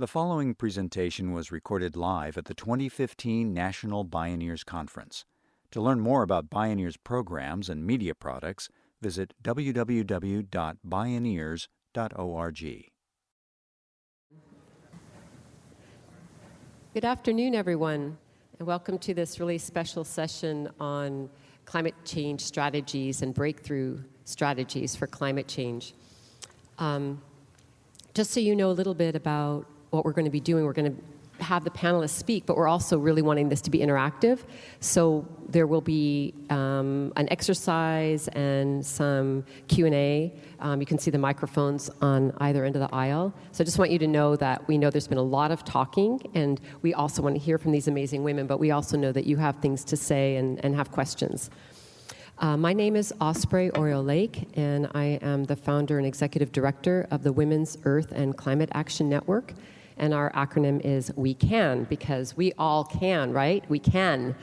The following presentation was recorded live at the 2015 National Bioneers Conference. To learn more about Bioneers programs and media products, visit www.bioneers.org. Good afternoon, everyone, and welcome to this really special session on climate change strategies and breakthrough strategies for climate change. Just so you know a little bit about what we're going to be doing, we're going to have the panelists speak, but we're also really wanting this to be interactive. So there will be an exercise and some Q&A. You can see the microphones on either end of the aisle. So I just want you to know that we know there's been a lot of talking, and we also want to hear from these amazing women, but we also know that you have things to say and have questions. My name is Osprey, Orielle, and I am the founder and executive director of the Women's Earth and Climate Action Network. And our acronym is WECAN, because we all can, right? We can.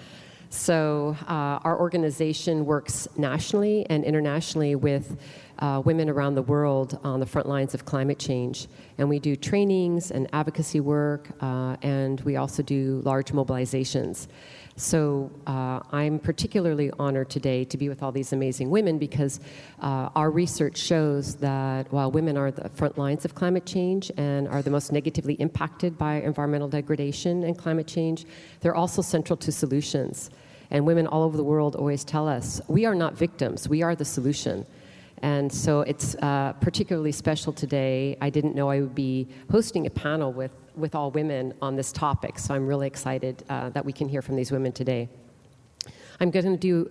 So our organization works nationally and internationally with women around the world on the front lines of climate change. And we do trainings and advocacy work, and we also do large mobilizations. So I'm particularly honored today to be with all these amazing women because our research shows that while women are the front lines of climate change and are the most negatively impacted by environmental degradation and climate change, they're also central to solutions. And women all over the world always tell us, we are not victims, we are the solution. And so it's particularly special today. I didn't know I would be hosting a panel with all women on this topic, so I'm really excited that we can hear from these women today. I'm going to do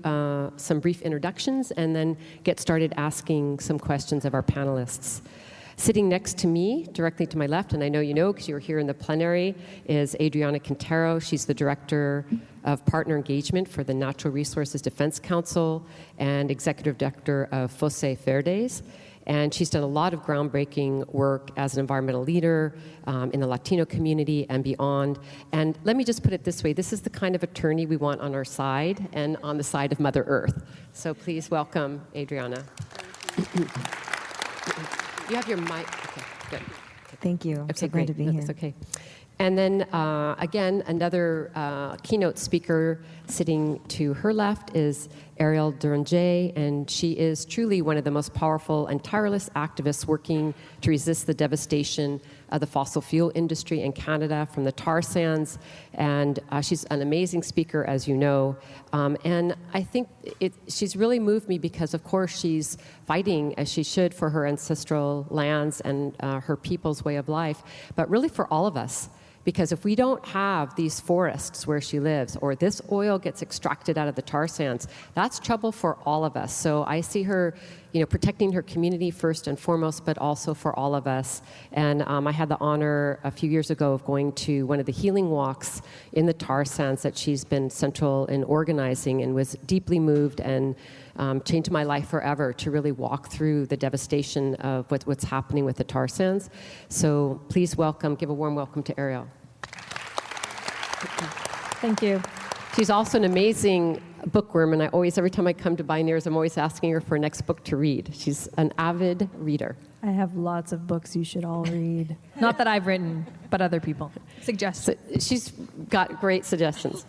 some brief introductions and then get started asking some questions of our panelists. Sitting next to me, directly to my left, and I know you know because you were here in the plenary, is Adrianna Quintero. She's the Director of Partner Engagement for the Natural Resources Defense Council and Executive Director of Verdes. And she's done a lot of groundbreaking work as an environmental leader in the Latino community and beyond. And let me just put it this way, this is the kind of attorney we want on our side and on the side of Mother Earth. So please welcome Adrianna. You have your mic. Okay, good. Thank you. Okay, so great. Glad to be here. That's okay. And then, again, another keynote speaker sitting to her left is Eriel Deranger, and she is truly one of the most powerful and tireless activists working to resist the devastation of the fossil fuel industry in Canada from the tar sands. And she's an amazing speaker, as you know. And I think she's really moved me because, of course, she's fighting, as she should, for her ancestral lands and her people's way of life, but really for all of us. Because if we don't have these forests where she lives, or this oil gets extracted out of the tar sands, that's trouble for all of us. So I see her, protecting her community first and foremost, but also for all of us. And I had the honor a few years ago of going to one of the healing walks in the tar sands that she's been central in organizing, and was deeply moved and changed my life forever to really walk through the devastation of what's happening with the tar sands. So please give a warm welcome to Eriel. Thank you. She's also an amazing bookworm, and every time I come to Bioneers, I'm always asking her for a next book to read. She's an avid reader. I have lots of books you should all read. Not that I've written, but other people. Suggest. So she's got great suggestions.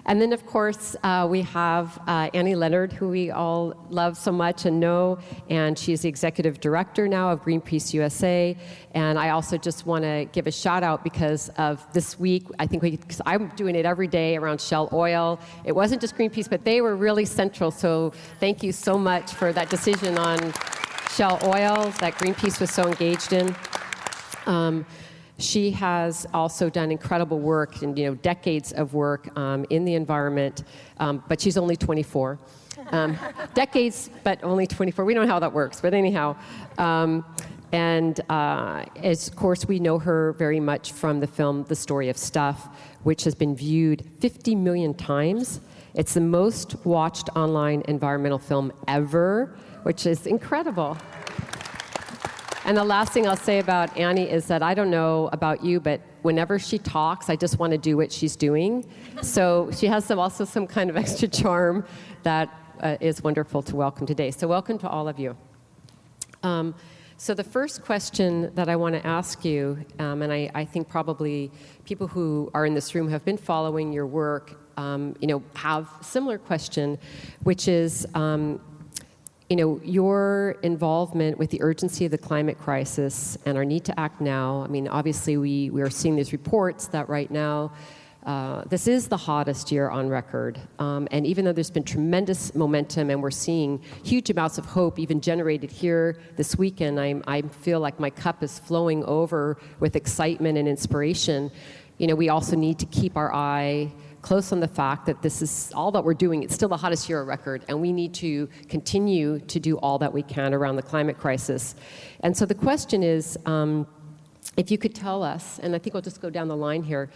And then, of course, we have Annie Leonard, who we all love so much and know, and she's the executive director now of Greenpeace USA. And I also just want to give a shout out because of this week. Because I'm doing it every day around Shell Oil. It wasn't just Greenpeace, but they were really central. So thank you so much for that decision on Shell Oil that Greenpeace was so engaged in. She has also done incredible work and decades of work in the environment, but she's only 24. Decades, but only 24. We don't know how that works, but anyhow. And of course, we know her very much from the film The Story of Stuff, which has been viewed 50 million times. It's the most watched online environmental film ever, which is incredible. And the last thing I'll say about Annie is that I don't know about you, but whenever she talks, I just want to do what she's doing. So she has also some kind of extra charm that is wonderful to welcome today. So welcome to all of you. So the first question that I want to ask you, and I think probably people who are in this room have been following your work, have a similar question, which is, your involvement with the urgency of the climate crisis and our need to act now. I mean, obviously we are seeing these reports that right now this is the hottest year on record. And even though there's been tremendous momentum and we're seeing huge amounts of hope even generated here this weekend, I feel like my cup is flowing over with excitement and inspiration. We also need to keep our eye close on the fact that this is all that we're doing. It's still the hottest year on record, and we need to continue to do all that we can around the climate crisis. And so the question is, if you could tell us, and I think we'll just go down the line here,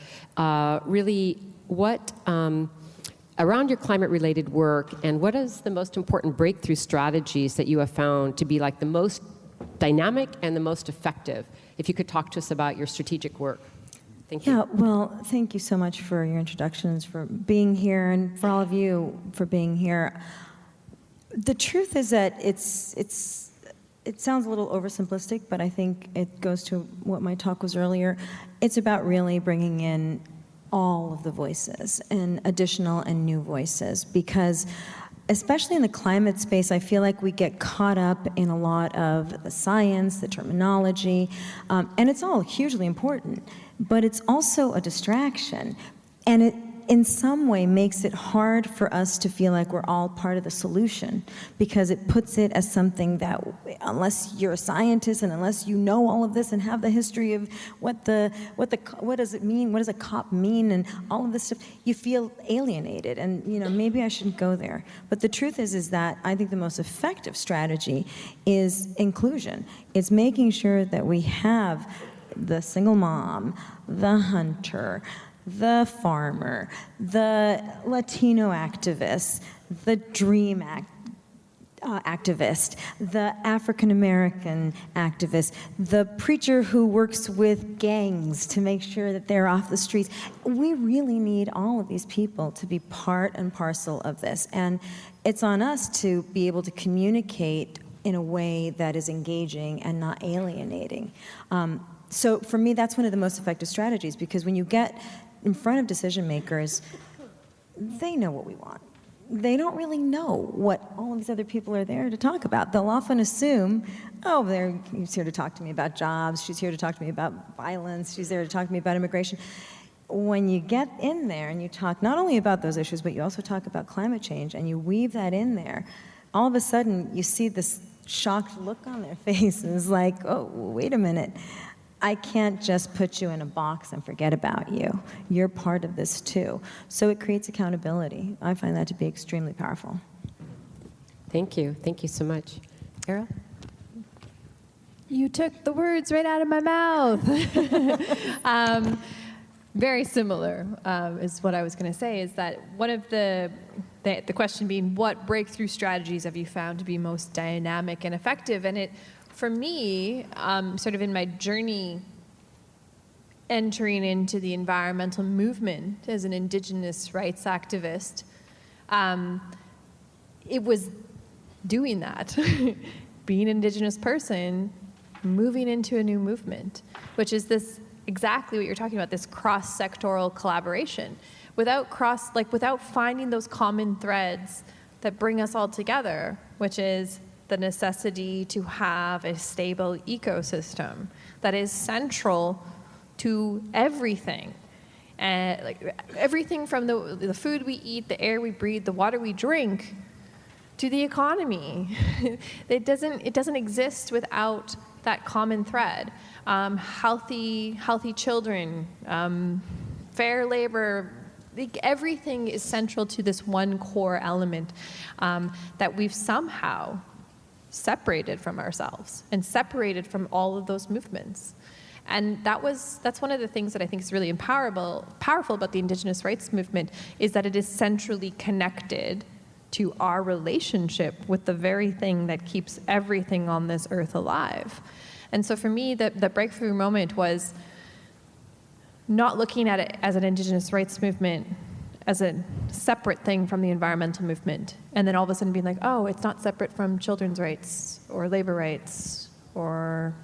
really what, around your climate-related work, and what is the most important breakthrough strategies that you have found to be like the most dynamic and the most effective? If you could talk to us about your strategic work. Thank you. Yeah, well, thank you so much for your introductions, for being here, and for all of you for being here. The truth is that it sounds a little oversimplistic, but I think it goes to what my talk was earlier. It's about really bringing in all of the voices, and additional and new voices, because especially in the climate space, I feel like we get caught up in a lot of the science, the terminology, and it's all hugely important, but it's also a distraction. And it, in some way, makes it hard for us to feel like we're all part of the solution, because it puts it as something that, unless you're a scientist and unless you know all of this and have the history of what does it mean, what does a COP mean, and all of this stuff, you feel alienated. And maybe I shouldn't go there. But the truth is that I think the most effective strategy is inclusion. It's making sure that we have the single mom, the hunter, the farmer, the Latino activist, the dream activist, the African American activist, the preacher who works with gangs to make sure that they're off the streets. We really need all of these people to be part and parcel of this. And it's on us to be able to communicate in a way that is engaging and not alienating. So for me, that's one of the most effective strategies, because when you get in front of decision makers, they know what we want. They don't really know what all of these other people are there to talk about. They'll often assume, he's here to talk to me about jobs, she's here to talk to me about violence, she's there to talk to me about immigration. When you get in there and you talk not only about those issues, but you also talk about climate change, and you weave that in there, all of a sudden you see this shocked look on their faces, like, oh, wait a minute. I can't just put you in a box and forget about you. You're part of this too. So it creates accountability. I find that to be extremely powerful. Thank you. Thank you so much. Eriel? You took the words right out of my mouth. Very similar is what I was going to say, is that one of the question being, what breakthrough strategies have you found to be most dynamic and effective? And it, for me, sort of in my journey entering into the environmental movement as an Indigenous rights activist, it was doing that, being an Indigenous person, moving into a new movement, which is this exactly what you're talking about, this cross-sectoral collaboration. Without finding those common threads that bring us all together, which is the necessity to have a stable ecosystem that is central to everything. Everything from the food we eat, the air we breathe, the water we drink, to the economy. It doesn't exist without that common thread. Healthy children, fair labor, everything is central to this one core element that we've somehow separated from ourselves and separated from all of those movements. And that's one of the things that I think is really powerful about the Indigenous rights movement, is that it is centrally connected to our relationship with the very thing that keeps everything on this earth alive. And so for me, the breakthrough moment was not looking at it as an Indigenous rights movement as a separate thing from the environmental movement, and then all of a sudden being like, oh, it's not separate from children's rights or labor rights or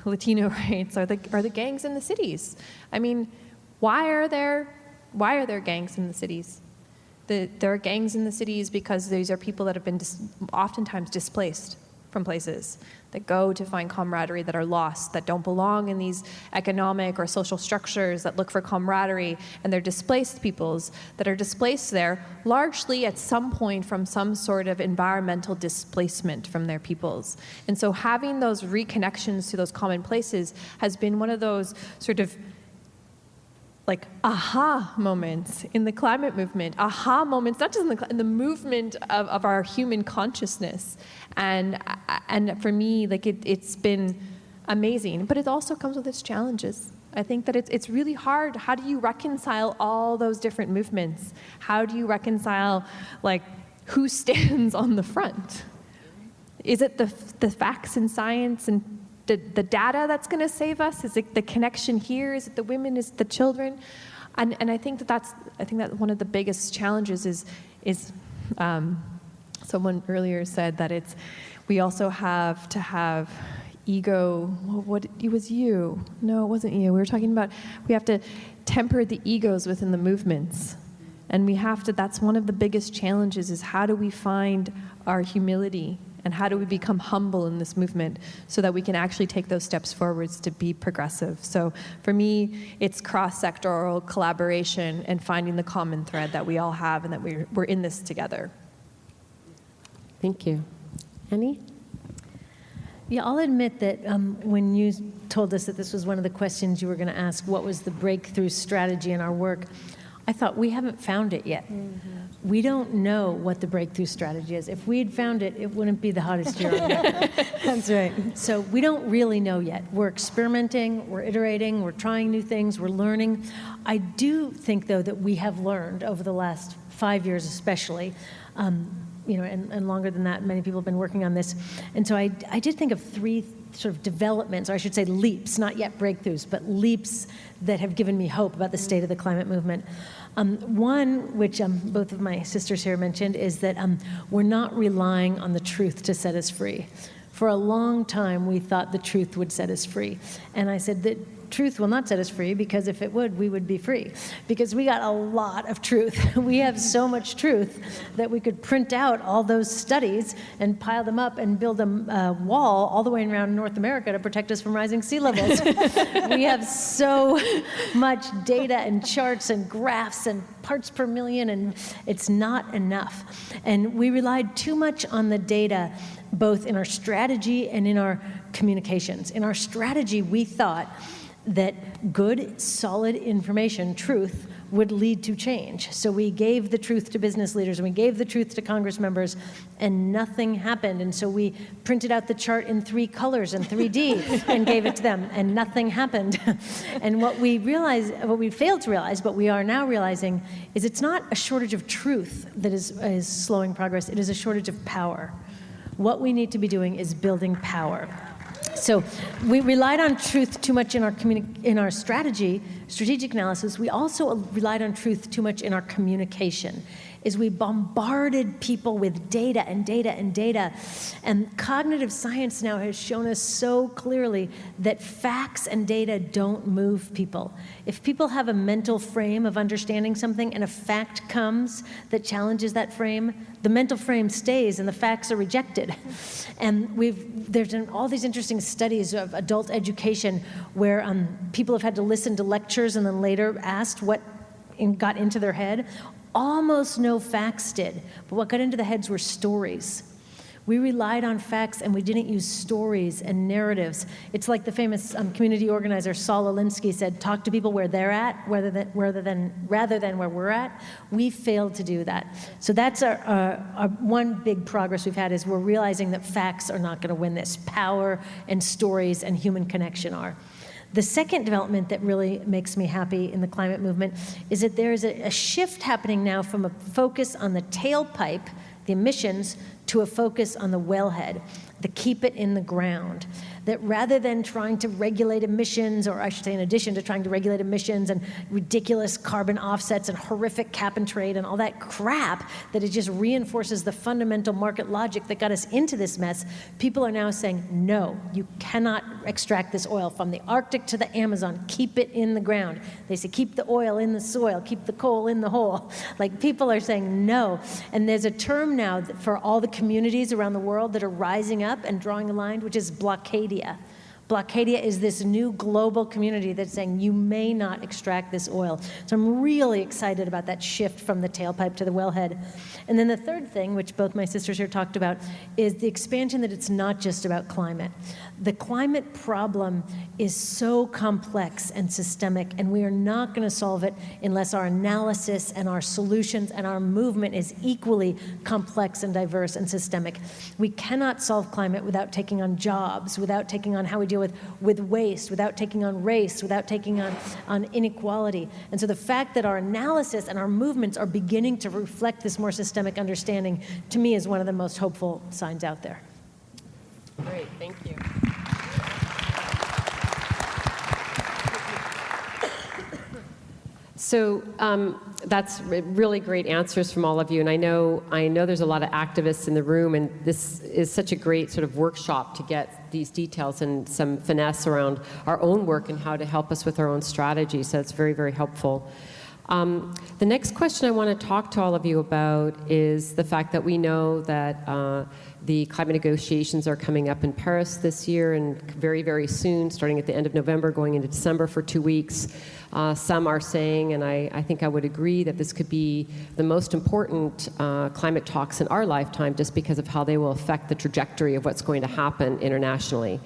Latino rights are the gangs in the cities. I mean, why are there gangs in the cities? There are gangs in the cities because these are people that have been oftentimes displaced from places, that go to find camaraderie, that are lost, that don't belong in these economic or social structures, that look for camaraderie, and they're displaced peoples that are displaced there largely at some point from some sort of environmental displacement from their peoples. And so having those reconnections to those common places has been one of those sort of like aha moments in the climate movement, aha moments, not just in the movement of our human consciousness. And for me, like it's been amazing, but it also comes with its challenges. I think that it's really hard. How do you reconcile all those different movements? How do you reconcile, like, who stands on the front? Is it the facts and science and the data that's going to save us? Is it the connection here? Is it the women? Is it the children? And I think that one of the biggest challenges is someone earlier said that we also have to have ego. It was you? No, it wasn't you. We were talking about we have to temper the egos within the movements, and we have to. That's one of the biggest challenges: is how do we find our humility? And how do we become humble in this movement so that we can actually take those steps forwards to be progressive? So for me, it's cross-sectoral collaboration and finding the common thread that we all have and that we're in this together. Thank you. Annie? Yeah, I'll admit that when you told us that this was one of the questions you were going to ask, what was the breakthrough strategy in our work, I thought, we haven't found it yet. Mm-hmm. We don't know what the breakthrough strategy is. If we had found it, it wouldn't be the hottest year on record. That's right. So we don't really know yet. We're experimenting, we're iterating, we're trying new things, we're learning. I do think, though, that we have learned over the last 5 years especially, and longer than that, many people have been working on this. And so I did think of three sort of developments, or I should say leaps, not yet breakthroughs, but leaps that have given me hope about the state of the climate movement. One, which both of my sisters here mentioned, is that we're not relying on the truth to set us free. For a long time, we thought the truth would set us free. And I said that truth will not set us free, because if it would, we would be free. Because we got a lot of truth. We have so much truth that we could print out all those studies and pile them up and build a wall all the way around North America to protect us from rising sea levels. We have so much data and charts and graphs and parts per million, and it's not enough. And we relied too much on the data, both in our strategy and in our communications. In our strategy, we thought that good, solid information, truth, would lead to change. So we gave the truth to business leaders, and we gave the truth to Congress members, and nothing happened. And so we printed out the chart in 3 colors and 3D and gave it to them, and nothing happened. And what we failed to realize, but we are now realizing, is it's not a shortage of truth that is slowing progress, it is a shortage of power. What we need to be doing is building power. So we relied on truth too much in our strategic analysis. We also relied on truth too much in our communication. Is we bombarded people with data and data and data. And cognitive science now has shown us so clearly that facts and data don't move people. If people have a mental frame of understanding something and a fact comes that challenges that frame, the mental frame stays and the facts are rejected. And there's been all these interesting studies of adult education where people have had to listen to lectures and then later asked what got into their head. Almost no facts did, but what got into the heads were stories. We relied on facts and we didn't use stories and narratives. It's like the famous community organizer Saul Alinsky said, talk to people where they're at rather than where we're at. We failed to do that. So that's our one big progress we've had, is we're realizing that facts are not going to win this. Power and stories and human connection are. The second development that really makes me happy in the climate movement is that there is a shift happening now from a focus on the tailpipe, the emissions, to a focus on the wellhead. the keep it in the ground. That rather than trying to regulate emissions, or I should say in addition to trying to regulate emissions and ridiculous carbon offsets and horrific cap and trade and all that crap, that it just reinforces the fundamental market logic that got us into this mess, people are now saying, no, you cannot extract this oil from the Arctic to the Amazon. Keep it in the ground. They say, keep the oil in the soil, keep the coal in the hole. Like, people are saying no. And there's a term now for all the communities around the world that are rising up and drawing a line, which is blockadia. Blockadia is this new global community that's saying you may not extract this oil. So I'm really excited about that shift from the tailpipe to the wellhead. And then the third thing, which both my sisters here talked about, is the expansion that it's not just about climate. The climate problem is so complex and systemic, and we are not going to solve it unless our analysis and our solutions and our movement is equally complex and diverse and systemic. We cannot solve climate without taking on jobs, without taking on how we deal with waste, without taking on race, without taking on inequality. And so the fact that our analysis and our movements are beginning to reflect this more systemic understanding, to me, is one of the most hopeful signs out there. Great, thank you. So that's really great answers from all of you, and I know there's a lot of activists in the room, and this is such a great sort of workshop to get these details and some finesse around our own work and how to help us with our own strategy, so it's very, very helpful. The next question I want to talk to all of you about is the fact that we know that the climate negotiations are coming up in Paris this year, and very, very soon, starting at the end of November, going into December for 2 weeks. Some are saying, and I think I would agree, that this could be the most important climate talks in our lifetime, just because of how they will affect the trajectory of what's going to happen internationally.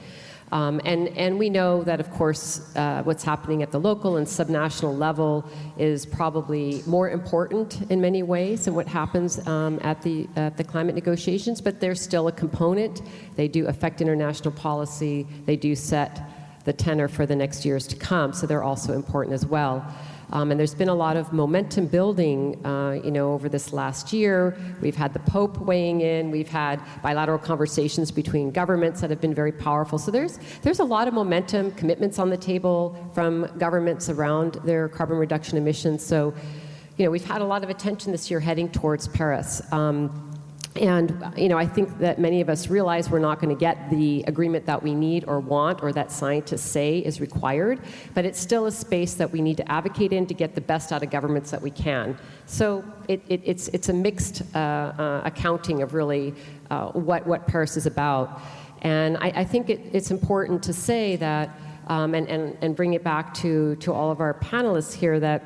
And we know that, of course, what's happening at the local and subnational level is probably more important in many ways than what happens at the climate negotiations, but they're still a component. They do affect international policy. They do set the tenor for the next years to come, so they're also important as well. And there's been a lot of momentum building, over this last year. We've had the Pope weighing in. We've had bilateral conversations between governments that have been very powerful. So there's a lot of momentum, commitments on the table from governments around their carbon reduction emissions. So, we've had a lot of attention this year heading towards Paris. And, I think that many of us realize we're not going to get the agreement that we need or want, or that scientists say is required, but it's still a space that we need to advocate in to get the best out of governments that we can. So it's a mixed accounting of really what Paris is about. And I think it's important to say that, and bring it back to all of our panelists here, that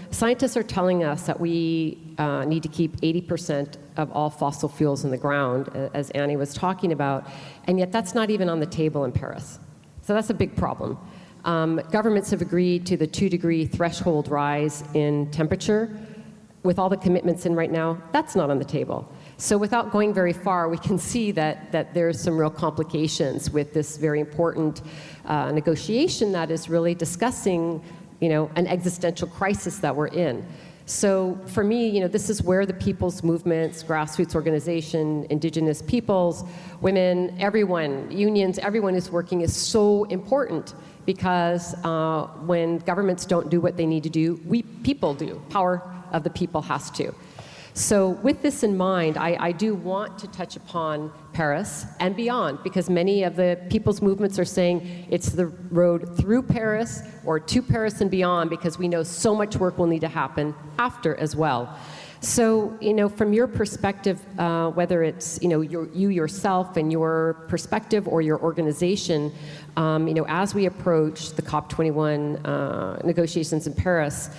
scientists are telling us that we need to keep 80% of all fossil fuels in the ground, as Annie was talking about, and yet that's not even on the table in Paris. So that's a big problem. Governments have agreed to the 2-degree threshold rise in temperature. With all the commitments in right now, that's not on the table. So without going very far, we can see that there's some real complications with this very important negotiation that is really discussing an existential crisis that we're in. So for me, this is where the people's movements, grassroots organization, indigenous peoples, women, everyone, unions, everyone is working is so important, because when governments don't do what they need to do, we people do. Power of the people has to. So with this in mind, I do want to touch upon Paris and beyond, because many of the people's movements are saying it's the road through Paris or to Paris and beyond, because we know so much work will need to happen after as well. So, from your perspective, whether it's, you yourself and your perspective or your organization, as we approach the COP21 negotiations in Paris,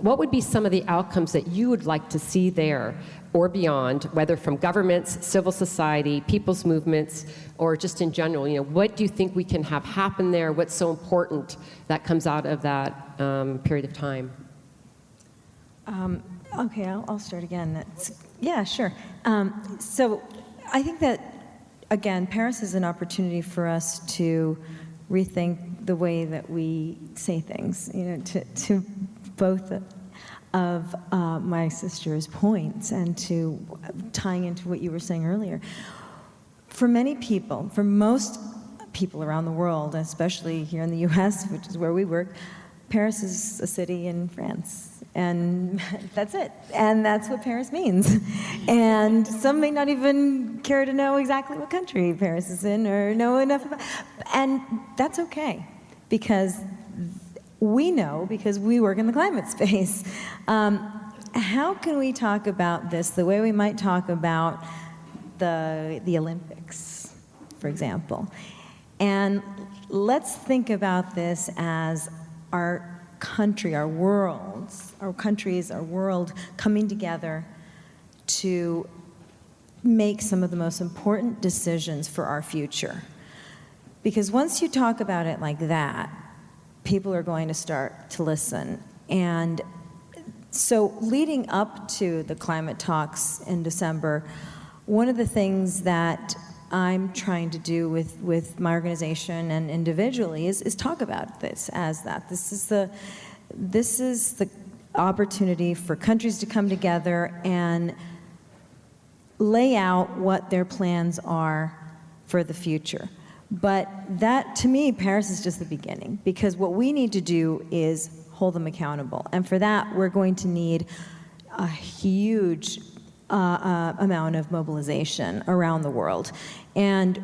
what would be some of the outcomes that you would like to see there or beyond, whether from governments, civil society, people's movements, or just in general? What do you think we can have happen there? What's so important that comes out of that period of time? Okay, I'll start again. Yeah, sure. So I think that, again, Paris is an opportunity for us to rethink the way that we say things, to both of my sister's points, and to tying into what you were saying earlier. for many people, for most people around the world, especially here in the US, which is where we work, Paris is a city in France. And that's it. And that's what Paris means. And some may not even care to know exactly what country Paris is in or know enough about. And that's okay, because we know, because we work in the climate space. How can we talk about this the way we might talk about the Olympics, for example? And let's think about this as our country, our worlds, our countries, our world coming together to make some of the most important decisions for our future. Because once you talk about it like that, people are going to start to listen. And so leading up to the climate talks in December, one of the things that I'm trying to do with my organization and individually is talk about this as that. This is the opportunity for countries to come together and lay out what their plans are for the future. But that, to me, Paris is just the beginning, because what we need to do is hold them accountable. And for that, we're going to need a huge amount of mobilization around the world. And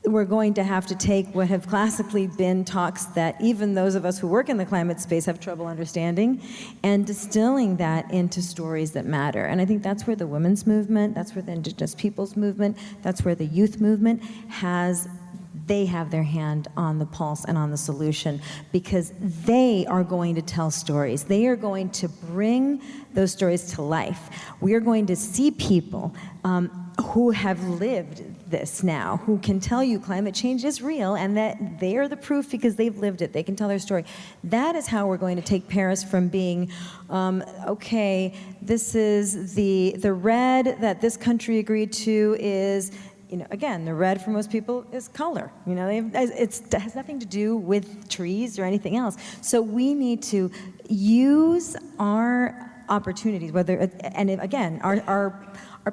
we're going to have to take what have classically been talks that even those of us who work in the climate space have trouble understanding, and distilling that into stories that matter. And I think that's where the women's movement, that's where the Indigenous peoples movement, that's where the youth movement they have their hand on the pulse and on the solution, because they are going to tell stories. They are going to bring those stories to life. We are going to see people who have lived this now, who can tell you climate change is real, and that they are the proof because they've lived it. They can tell their story. That is how we're going to take Paris from being, okay, this is the red that this country agreed to is, again, the red for most people is color. It has nothing to do with trees or anything else. So we need to use our opportunities, our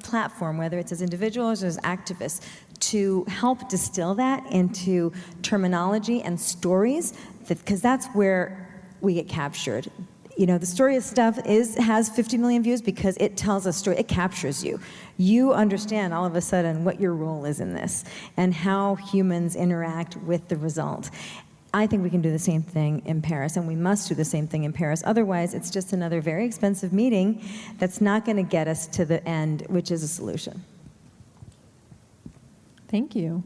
platform, whether it's as individuals or as activists, to help distill that into terminology and stories, because that's where we get captured. The story of stuff has 50 million views because it tells a story. It captures you. You understand all of a sudden what your role is in this and how humans interact with the result. I think we can do the same thing in Paris, and we must do the same thing in Paris. Otherwise, it's just another very expensive meeting that's not going to get us to the end, which is a solution. Thank you.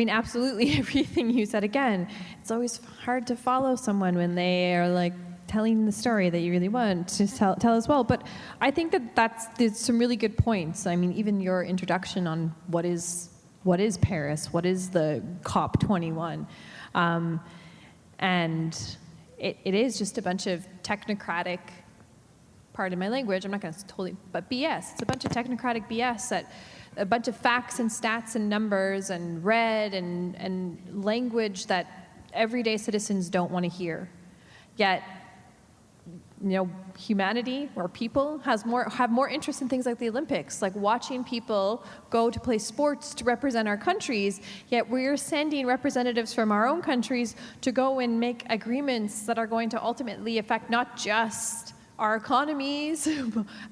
Absolutely everything you said. Again, it's always hard to follow someone when they are telling the story that you really want to tell as well. But I think there's some really good points. Even your introduction on what is Paris, what is the COP21, and it is just a bunch of technocratic, pardon my language, I'm not going to totally, but BS. It's a bunch of technocratic BS that a bunch of facts and stats and numbers and red and language that everyday citizens don't want to hear. Yet, humanity or people have more interest in things like the Olympics, like watching people go to play sports to represent our countries, yet we're sending representatives from our own countries to go and make agreements that are going to ultimately affect not just our economies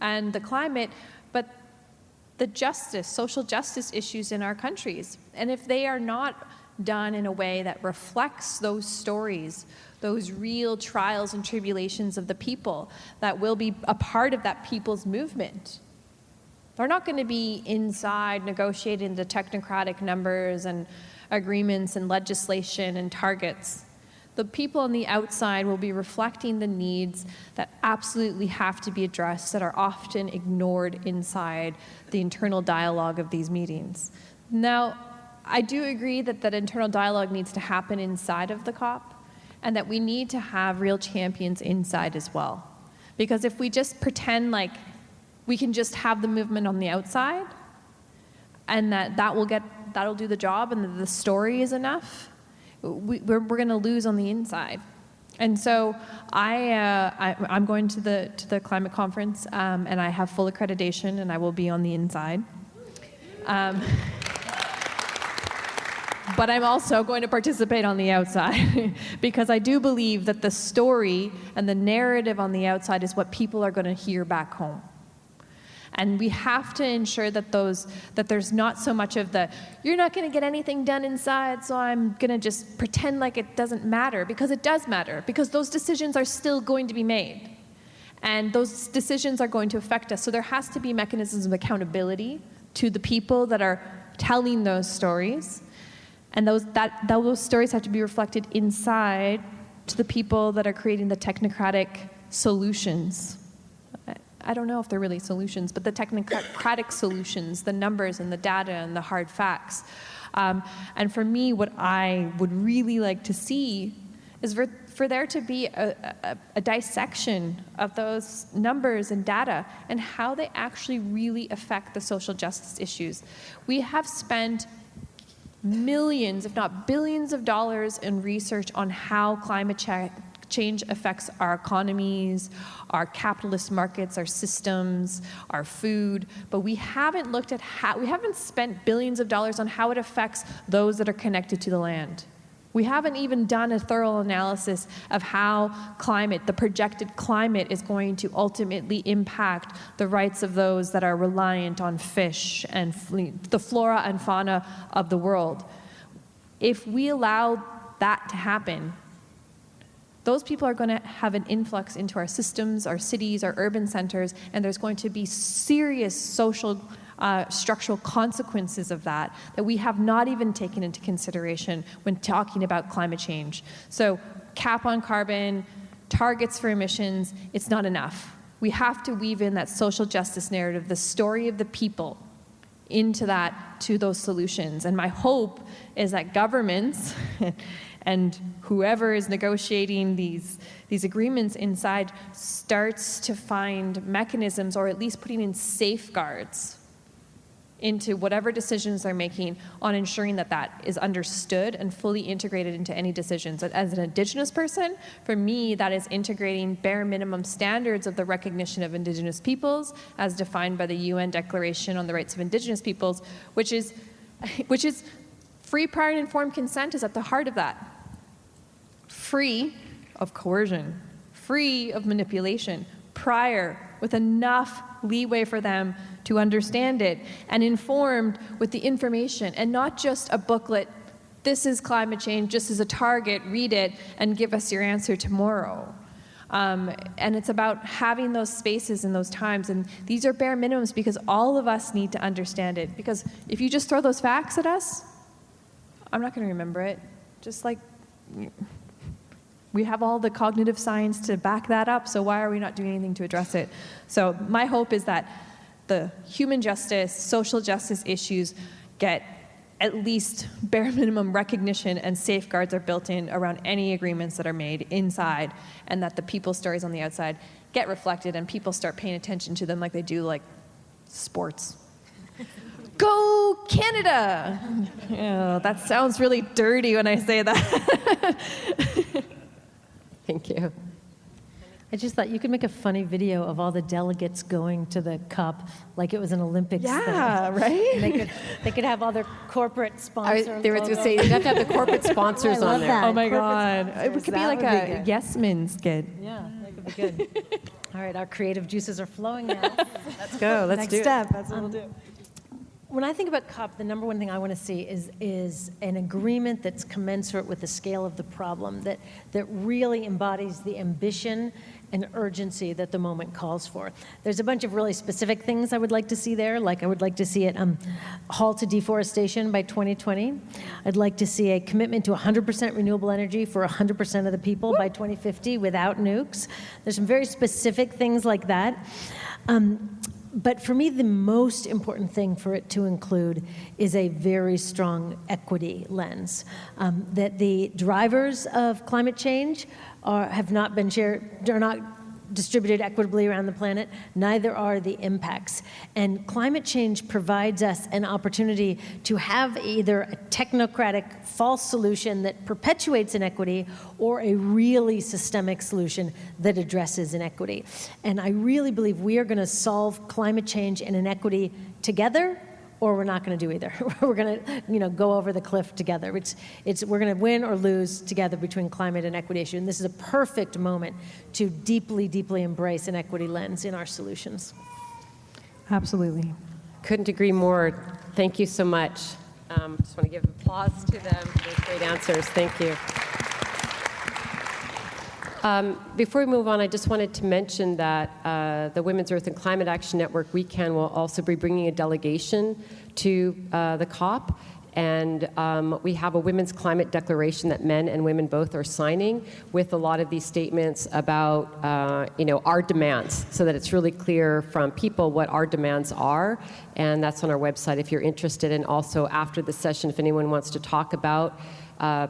and the climate, but the social justice issues in our countries. And if they are not done in a way that reflects those stories, those real trials and tribulations of the people that will be a part of that people's movement, they're not going to be inside negotiating the technocratic numbers and agreements and legislation and targets. The people on the outside will be reflecting the needs that absolutely have to be addressed, that are often ignored inside the internal dialogue of these meetings. Now, I do agree that that internal dialogue needs to happen inside of the COP, and that we need to have real champions inside as well. Because if we just pretend like we can just have the movement on the outside, and that'll do the job, and the story is enough, we're going to lose on the inside. And so I'm going to the climate conference, and I have full accreditation, and I will be on the inside. But I'm also going to participate on the outside because I do believe that the story and the narrative on the outside is what people are going to hear back home. And we have to ensure that there's not so much of the, you're not going to get anything done inside, so I'm going to just pretend like it doesn't matter, because it does matter, because those decisions are still going to be made. And those decisions are going to affect us. So there has to be mechanisms of accountability to the people that are telling those stories. And those stories have to be reflected inside to the people that are creating the technocratic solutions. I don't know if they're really solutions, but the technocratic solutions, the numbers and the data and the hard facts. And for me, what I would really like to see is for there to be a dissection of those numbers and data and how they actually really affect the social justice issues. We have spent millions, if not billions of dollars in research on how climate change affects our economies, our capitalist markets, our systems, our food, but we haven't looked at we haven't spent billions of dollars on how it affects those that are connected to the land. We haven't even done a thorough analysis of how the projected climate is going to ultimately impact the rights of those that are reliant on fish and the flora and fauna of the world. If we allow that to happen, those people are going to have an influx into our systems, our cities, our urban centers, and there's going to be serious social structural consequences of that we have not even taken into consideration when talking about climate change. So cap on carbon, targets for emissions, it's not enough. We have to weave in that social justice narrative, the story of the people, into that, to those solutions. And my hope is that governments and whoever is negotiating these agreements inside starts to find mechanisms, or at least putting in safeguards into whatever decisions they're making on ensuring that is understood and fully integrated into any decisions. As an Indigenous person, for me, that is integrating bare minimum standards of the recognition of Indigenous peoples as defined by the UN Declaration on the Rights of Indigenous Peoples, which is free, prior, and informed consent is at the heart of that. Free of coercion, free of manipulation, prior, with enough leeway for them to understand it, and informed with the information, and not just a booklet, this is climate change, just as a target, read it, and give us your answer tomorrow. And it's about having those spaces and those times, and these are bare minimums because all of us need to understand it. Because if you just throw those facts at us, I'm not going to remember it. Just like we have all the cognitive science to back that up, so why are we not doing anything to address it? So my hope is that the human justice, social justice issues get at least bare minimum recognition, and safeguards are built in around any agreements that are made inside, and that the people's stories on the outside get reflected and people start paying attention to them like they do like sports. Go Canada! Oh, that sounds really dirty when I say that. Thank you. I just thought you could make a funny video of all the delegates going to the COP like it was an Olympics thing. Yeah, right? They could have all their corporate sponsors. They were going to say, you'd have to have the corporate sponsors on there. that. Oh my Corporate God. sponsors. It could be That like would be a good. Yes Men skit. Yeah, that could be good. All right, our creative juices are flowing now. Let's go. Let's do Next it. step, that's what we'll do. When I think about COP, the number one thing I want to see is an agreement that's commensurate with the scale of the problem, that really embodies the ambition and urgency that the moment calls for. There's a bunch of really specific things I would like to see there, like I would like to see it halt to deforestation by 2020. I'd like to see a commitment to 100% renewable energy for 100% of the people by 2050 without nukes. There's some very specific things like that. But for me, the most important thing for it to include is a very strong equity lens. That the drivers of climate change are not distributed equitably around the planet, neither are the impacts. And climate change provides us an opportunity to have either a technocratic false solution that perpetuates inequity or a really systemic solution that addresses inequity. And I really believe we are going to solve climate change and inequity together, or we're not going to do either. We're going to, go over the cliff together. We're going to win or lose together between climate and equity issue. And this is a perfect moment to deeply, deeply embrace an equity lens in our solutions. Absolutely. Couldn't agree more. Thank you so much. Just want to give applause to them for those great answers. Thank you. Before we move on, I just wanted to mention that the Women's Earth and Climate Action Network, WECAN, will also be bringing a delegation to the COP. And we have a Women's Climate Declaration that men and women both are signing with a lot of these statements about, our demands, so that it's really clear from people what our demands are. And that's on our website if you're interested. And also after the session, if anyone wants to talk about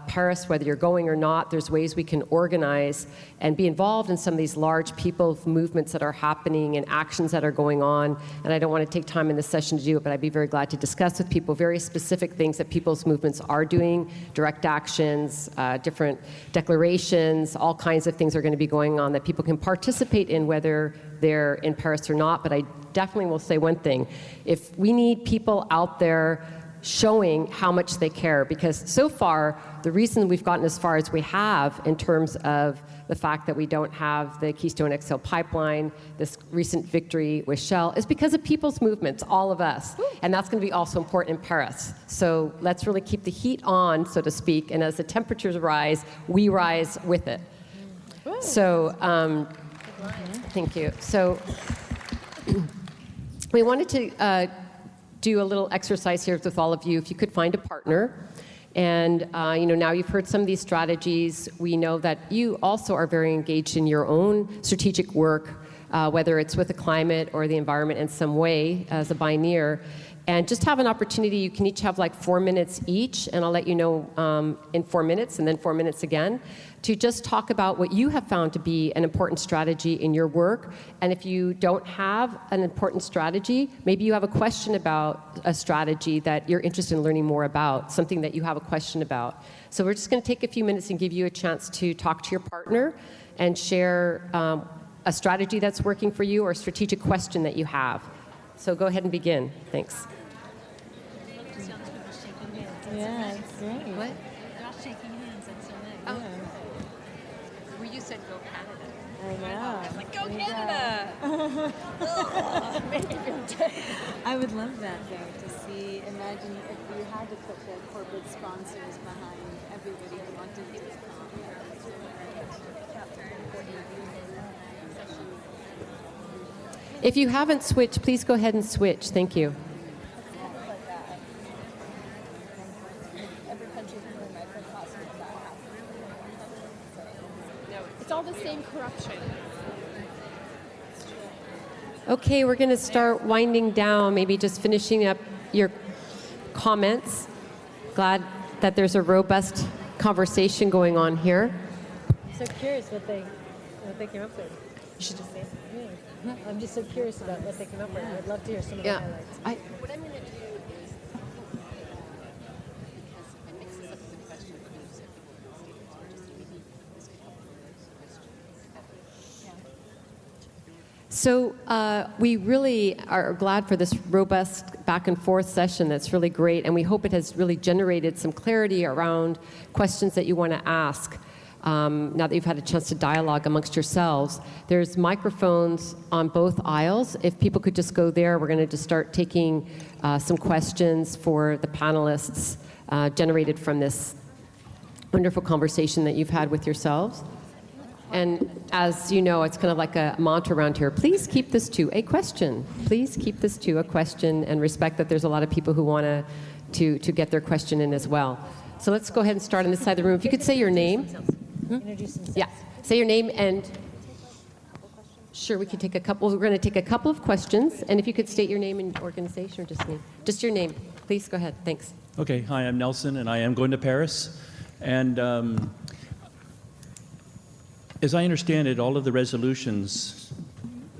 Paris, whether you're going or not, there's ways we can organize and be involved in some of these large people movements that are happening and actions that are going on. And I don't want to take time in this session to do it, but I'd be very glad to discuss with people very specific things that people's movements are doing, direct actions, different declarations, all kinds of things are going to be going on that people can participate in, whether they're in Paris or not. But I definitely will say one thing. If we need people out there showing how much they care, because so far the reason we've gotten as far as we have in terms of the fact that we don't have the Keystone XL pipeline, this recent victory with Shell, is because of people's movements, all of us. And that's going to be also important in Paris. So let's really keep the heat on, so to speak, and as the temperatures rise, we rise with it. So thank you. So we wanted to do a little exercise here with all of you. If you could find a partner, and now you've heard some of these strategies. We know that you also are very engaged in your own strategic work, whether it's with the climate or the environment in some way as a Bioneer. And just have an opportunity, you can each have like 4 minutes each, and I'll let you know in 4 minutes and then 4 minutes again, to just talk about what you have found to be an important strategy in your work. And if you don't have an important strategy, maybe you have a question about a strategy that you're interested in learning more about, something that you have a question about. So we're just going to take a few minutes and give you a chance to talk to your partner and share a strategy that's working for you or a strategic question that you have. So go ahead and begin. Thanks. Yeah, it's great. What? They're all shaking hands. That's so nice. Oh. Well, you said go Canada. I know. I was like, go Canada! I would love that, though, to see, imagine if you had to put the corporate sponsors behind everybody who wanted to come. If you haven't switched, please go ahead and switch. Thank you. It's all the same corruption. Okay, we're going to start winding down, maybe just finishing up your comments. Glad that there's a robust conversation going on here. So curious what they came up with. You should just say it. Yeah. I'm just so curious about what they came up with. I'd love to hear some of the highlights. What I'm going to do is because I mix this up with the question of news that people statements were just maybe this could help with questions. So we really are glad for this robust back and forth session. That's really great, and we hope it has really generated some clarity around questions that you want to ask. Now that you've had a chance to dialogue amongst yourselves, there's microphones on both aisles. If people could just go there, we're going to just start taking some questions for the panelists generated from this wonderful conversation that you've had with yourselves. And as you know, it's kind of like a mantra around here. Please keep this to a question. Please keep this to a question, and respect that there's a lot of people who want to get their question in as well. So let's go ahead and start on this side of the room. If you could say your name. Introduce themselves. Yeah, say your name and... Sure, we can take a couple. We're going to take a couple of questions, and if you could state your name and organization, or just name. Just your name. Please go ahead. Thanks. Okay, hi, I'm Nelson, and I am going to Paris. And as I understand it, all of the resolutions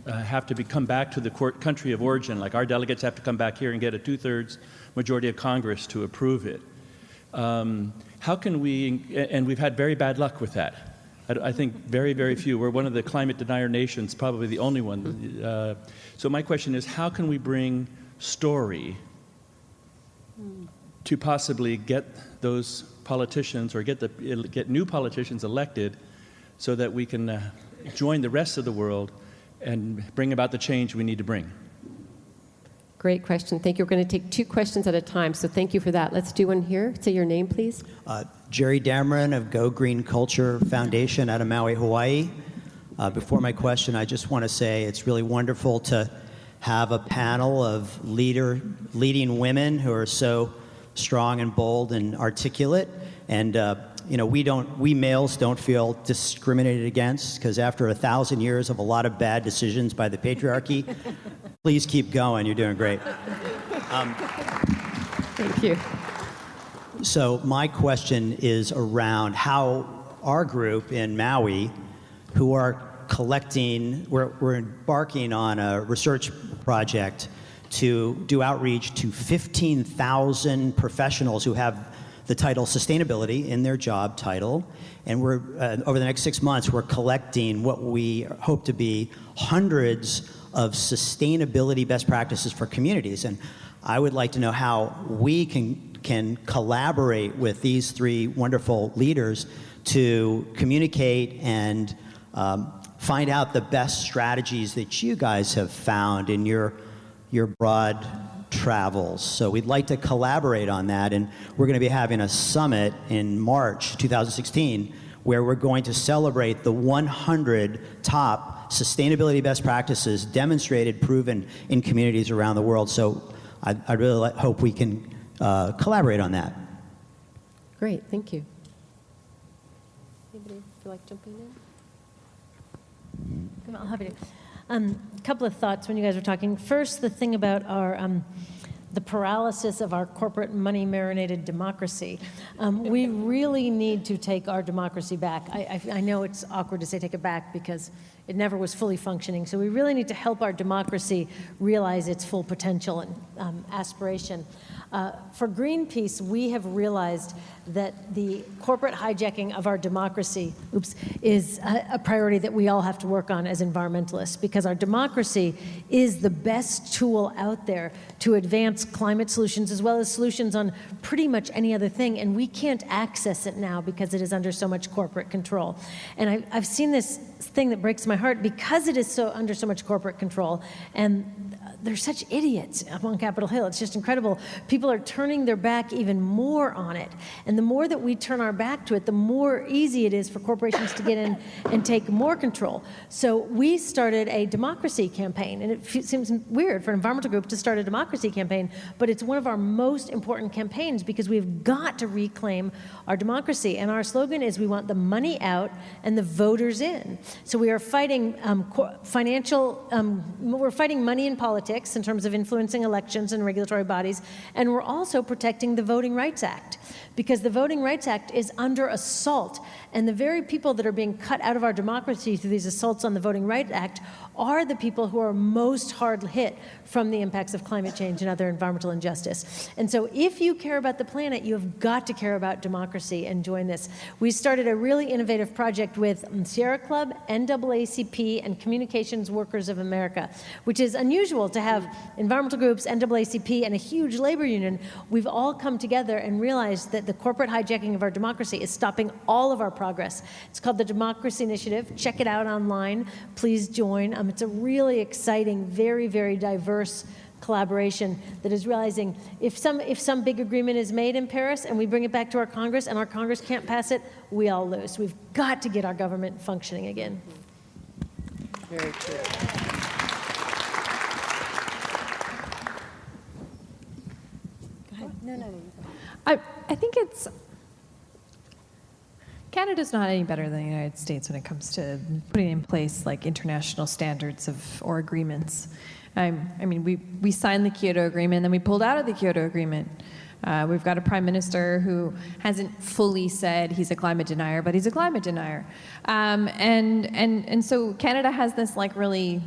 have to come back to the country of origin. Like our delegates have to come back here and get a 2/3 majority of Congress to approve it. How can we, and we've had very bad luck with that. I think very, very few. We're one of the climate denier nations, probably the only one. So my question is, how can we bring story to possibly get those politicians or get new politicians elected so that we can join the rest of the world and bring about the change we need to bring? Great question. Thank you. We're going to take 2 questions at a time, so thank you for that. Let's do one here. Say your name, please. Jerry Dameron of Go Green Culture Foundation out of Maui, Hawaii. Before my question, I just want to say it's really wonderful to have a panel of leading women who are so strong and bold and articulate. And we males don't feel discriminated against, because after 1,000 years of a lot of bad decisions by the patriarchy, please keep going. You're doing great. Thank you. So my question is around how our group in Maui, who are collecting, we're embarking on a research project to do outreach to 15,000 professionals who have the title sustainability in their job title. And we're, over the next 6 months, we're collecting what we hope to be hundreds of sustainability best practices for communities. And I would like to know how we can collaborate with these 3 wonderful leaders to communicate and find out the best strategies that you guys have found in your broad travels. So we'd like to collaborate on that, and we're going to be having a summit in March 2016 where we're going to celebrate the 100 top sustainability best practices demonstrated, proven in communities around the world. So I really hope we can collaborate on that. Great, thank you. Anybody feel like jumping in? I'm happy to. A couple of thoughts when you guys were talking. First, the thing about our the paralysis of our corporate money-marinated democracy. We really need to take our democracy back. I know it's awkward to say take it back because it never was fully functioning. So we really need to help our democracy realize its full potential and aspiration. For Greenpeace, we have realized that the corporate hijacking of our democracy is a priority that we all have to work on as environmentalists, because our democracy is the best tool out there to advance climate solutions as well as solutions on pretty much any other thing, and we can't access it now because it is under so much corporate control. And I've seen this thing that breaks my heart because it is under so much corporate control, and they're such idiots up on Capitol Hill. It's just incredible. People are turning their back even more on it. And the more that we turn our back to it, the more easy it is for corporations to get in and take more control. So we started a democracy campaign. And it seems weird for an environmental group to start a democracy campaign, but it's one of our most important campaigns because we've got to reclaim our democracy. And our slogan is we want the money out and the voters in. So we are fighting we're fighting money in politics in terms of influencing elections and regulatory bodies, and we're also protecting the Voting Rights Act, because the Voting Rights Act is under assault, and the very people that are being cut out of our democracy through these assaults on the Voting Rights Act are the people who are most hard hit from the impacts of climate change and other environmental injustice. And so if you care about the planet, you have got to care about democracy and join this. We started a really innovative project with Sierra Club, NAACP, and Communications Workers of America, which is unusual to have environmental groups, NAACP, and a huge labor union. We've all come together and realized that the corporate hijacking of our democracy is stopping all of our progress. It's called the Democracy Initiative. Check it out online. Please join. It's a really exciting, very, very diverse collaboration that is realizing if some big agreement is made in Paris and we bring it back to our Congress and our Congress can't pass it, we all lose. We've got to get our government functioning again. Very true. Go ahead. No. I think Canada's not any better than the United States when it comes to putting in place like international standards or agreements. I mean, we signed the Kyoto Agreement, then we pulled out of the Kyoto Agreement. We've got a prime minister who hasn't fully said he's a climate denier, but he's a climate denier. And so Canada has this like really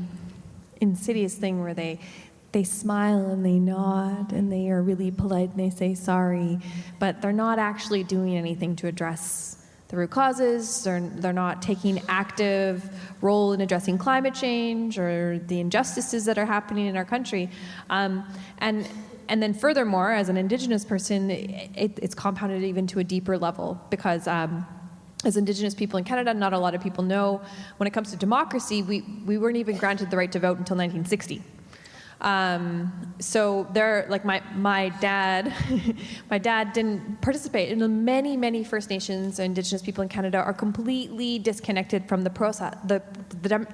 insidious thing where they smile and they nod and they are really polite and they say sorry, but they're not actually doing anything to address the root causes. They're not taking active role in addressing climate change or the injustices that are happening in our country. And then furthermore, as an Indigenous person, it's compounded even to a deeper level because as Indigenous people in Canada, not a lot of people know, when it comes to democracy, we weren't even granted the right to vote until 1960. So there, like my dad, my dad didn't participate. And many First Nations and Indigenous people in Canada are completely disconnected from the process, the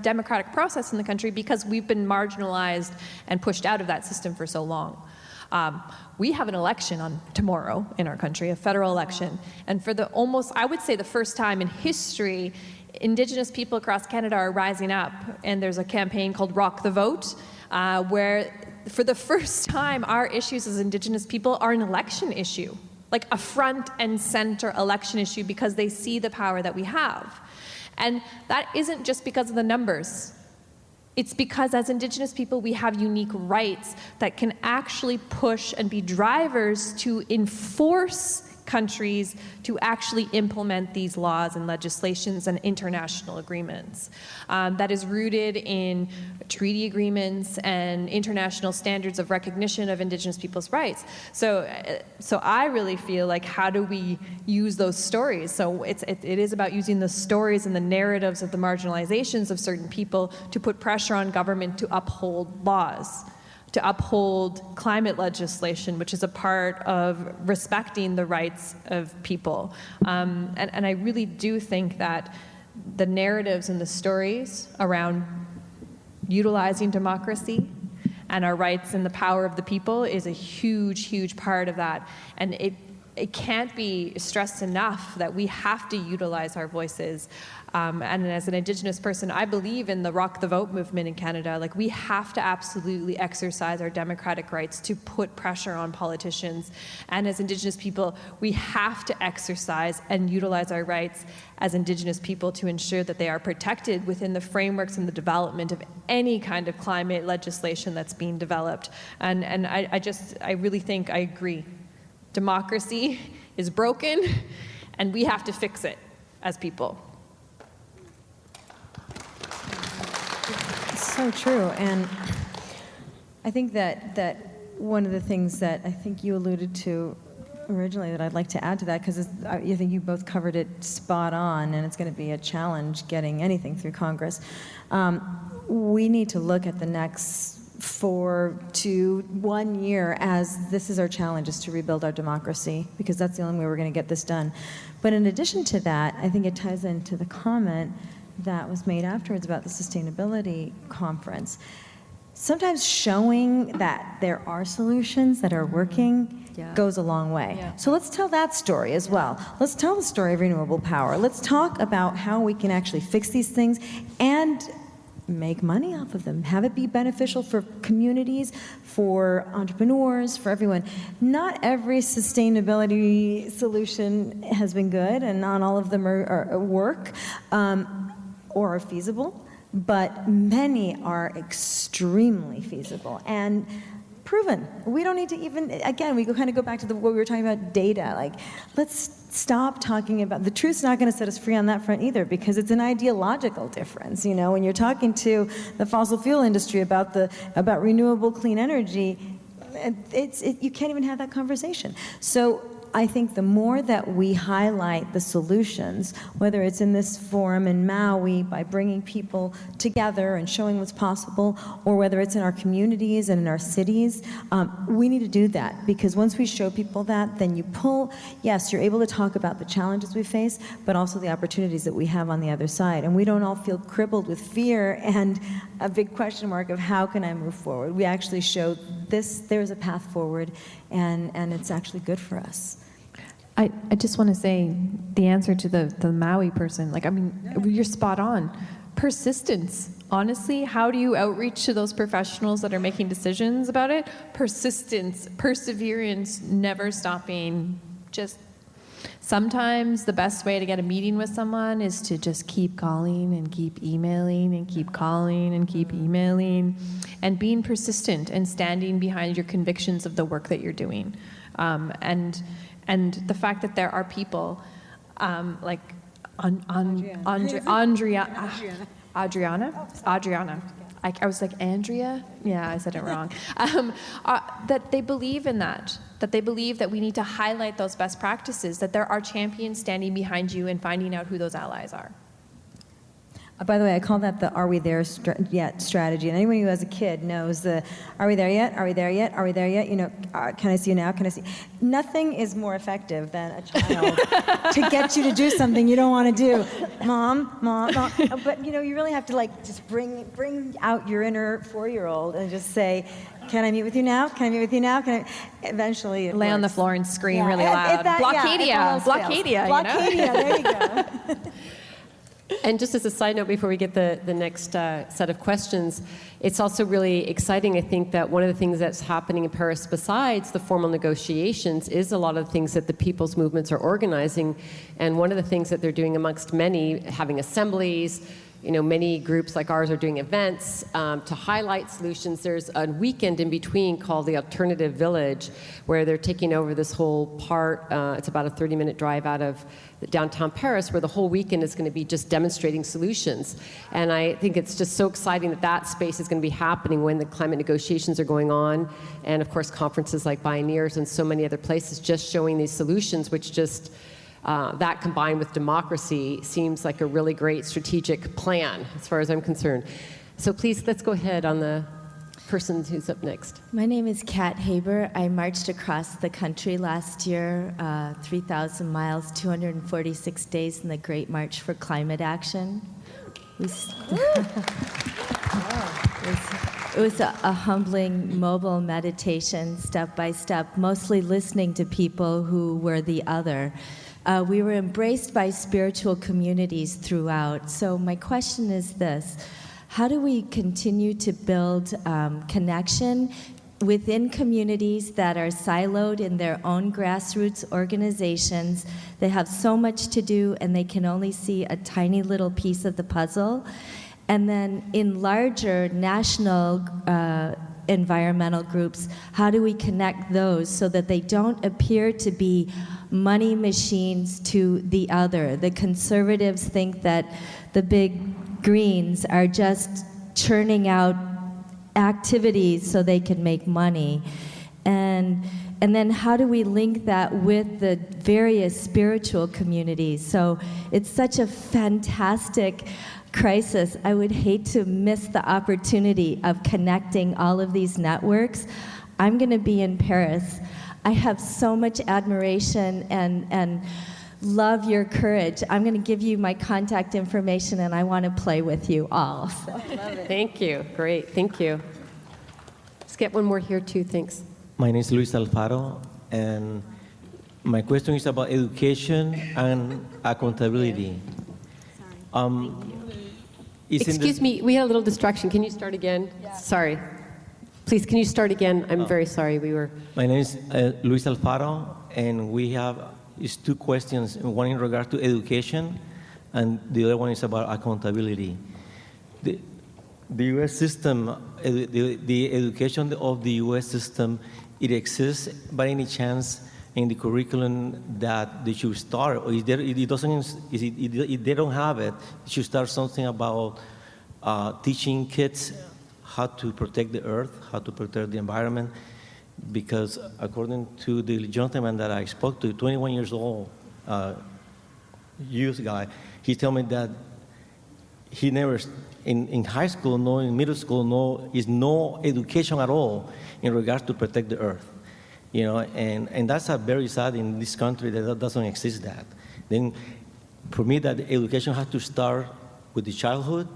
democratic process in the country because we've been marginalized and pushed out of that system for so long. We have an election on tomorrow in our country, a federal election, and for I would say the first time in history, Indigenous people across Canada are rising up, and there's a campaign called Rock the Vote, where for the first time our issues as Indigenous people are an election issue, like a front and center election issue because they see the power that we have. And that isn't just because of the numbers. It's because as Indigenous people, we have unique rights that can actually push and be drivers to enforce countries to actually implement these laws and legislations and international agreements. That is rooted in treaty agreements and international standards of recognition of Indigenous people's rights. So I really feel like, how do we use those stories? So it is about using the stories and the narratives of the marginalizations of certain people to put pressure on government to uphold laws, to uphold climate legislation, which is a part of respecting the rights of people. And I really do think that the narratives and the stories around utilizing democracy and our rights and the power of the people is a huge part of that. And it can't be stressed enough that we have to utilize our voices. And as an Indigenous person, I believe in the Rock the Vote movement in Canada. Like, we have to absolutely exercise our democratic rights to put pressure on politicians. And as Indigenous people, we have to exercise and utilize our rights as Indigenous people to ensure that they are protected within the frameworks and the development of any kind of climate legislation that's being developed. And I really think I agree. Democracy is broken, and we have to fix it as people. So true. And I think that one of the things that I think you alluded to originally that I'd like to add to that, because I think you both covered it spot on, and it's going to be a challenge getting anything through Congress. We need to look at the next 4 to 1 year as this is our challenge, is to rebuild our democracy, because that's the only way we're going to get this done. But in addition to that, I think it ties into the comment that was made afterwards about the sustainability conference. Sometimes showing that there are solutions that are working goes a long way. Yeah. So let's tell that story as well. Let's tell the story of renewable power. Let's talk about how we can actually fix these things and make money off of them, have it be beneficial for communities, for entrepreneurs, for everyone. Not every sustainability solution has been good, and not all of them work or are feasible, but many are extremely feasible and proven. We don't need to even, again, we kind of go back to what we were talking about, data. Like, let's stop talking about, the truth's not going to set us free on that front either, because it's an ideological difference. You know, when you're talking to the fossil fuel industry about renewable clean energy, you can't even have that conversation. So I think the more that we highlight the solutions, whether it's in this forum in Maui by bringing people together and showing what's possible, or whether it's in our communities and in our cities, we need to do that, because once we show people that, then yes, you're able to talk about the challenges we face, but also the opportunities that we have on the other side. And we don't all feel crippled with fear and a big question mark of how can I move forward. We actually show there's a path forward, and it's actually good for us. I just want to say the answer to the Maui person, like, I mean, you're spot on. Persistence honestly, how do you outreach to those professionals that are making decisions about it? Persistence, perseverance, never stopping. Just sometimes the best way to get a meeting with someone is to just keep calling and keep emailing and keep calling and keep emailing, and being persistent and standing behind your convictions of the work that you're doing. And the fact that there are people like Adrianna. I was like, Andrea? Yeah, I said it wrong. That they believe in that they believe that we need to highlight those best practices, that there are champions standing behind you and finding out who those allies are. By the way, I call that the "Are we there yet" strategy. And anyone who has a kid knows the "Are we there yet? Are we there yet? Are we there yet?" You know, can I see you now? Can I see? Nothing is more effective than a child to get you to do something you don't want to do. Mom. But you know, you really have to like just bring out your inner 4-year-old and just say, "Can I meet with you now? Can I meet with you now? Can I?" Eventually, it lay works. on the floor and scream really loud. Blockadia. Blockadia. There you go. And just as a side note, before we get the next set of questions, it's also really exciting, I think, that one of the things that's happening in Paris, besides the formal negotiations, is a lot of the things that the people's movements are organizing. And one of the things that they're doing amongst many, having assemblies, you know, many groups like ours are doing events to highlight solutions. There's a weekend in between called the Alternative Village, where they're taking over this whole part. It's about a 30-minute drive out of downtown Paris, where the whole weekend is going to be just demonstrating solutions. And I think it's just so exciting that that space is going to be happening when the climate negotiations are going on. And of course, conferences like Bioneers and so many other places just showing these solutions, which just that combined with democracy seems like a really great strategic plan as far as I'm concerned. So please, let's go ahead on the person who's up next. My name is Kat Haber. I marched across the country last year, 3,000 miles, 246 days in the Great March for Climate Action. It was a humbling, mobile meditation, step by step, mostly listening to people who were the other. We were embraced by spiritual communities throughout. So my question is this: how do we continue to build connection within communities that are siloed in their own grassroots organizations? They have so much to do and they can only see a tiny little piece of the puzzle. And then in larger national environmental groups, how do we connect those so that they don't appear to be money machines to the other? The conservatives think that the big greens are just churning out activities so they can make money. And then how do we link that with the various spiritual communities? So it's such a fantastic crisis. I would hate to miss the opportunity of connecting all of these networks. I'm going to be in Paris. I have so much admiration and love your courage. I'm going to give you my contact information, and I want to play with you all. So. Thank you. Great. Thank you. Let's get one more here, too. Thanks. My name is Luis Alfaro, and my question is about education and accountability. Excuse me, we had a little distraction. Can you start again? Yeah. Sorry. Please, can you start again? I'm very sorry. My name is Luis Alfaro, and we have two questions. One in regard to education, and the other one is about accountability. The U.S. system, the education of the U.S. system, it exists by any chance in the curriculum that they should start, or if they don't have it, they should start something about teaching kids how to protect the earth, how to protect the environment, because according to the gentleman that I spoke to, 21 years old, youth guy, he told me that he never, in high school, no, in middle school, is no education at all in regards to protect the earth. You know, and that's a very sad in this country that doesn't exist that. Then, for me, that education has to start with the childhood,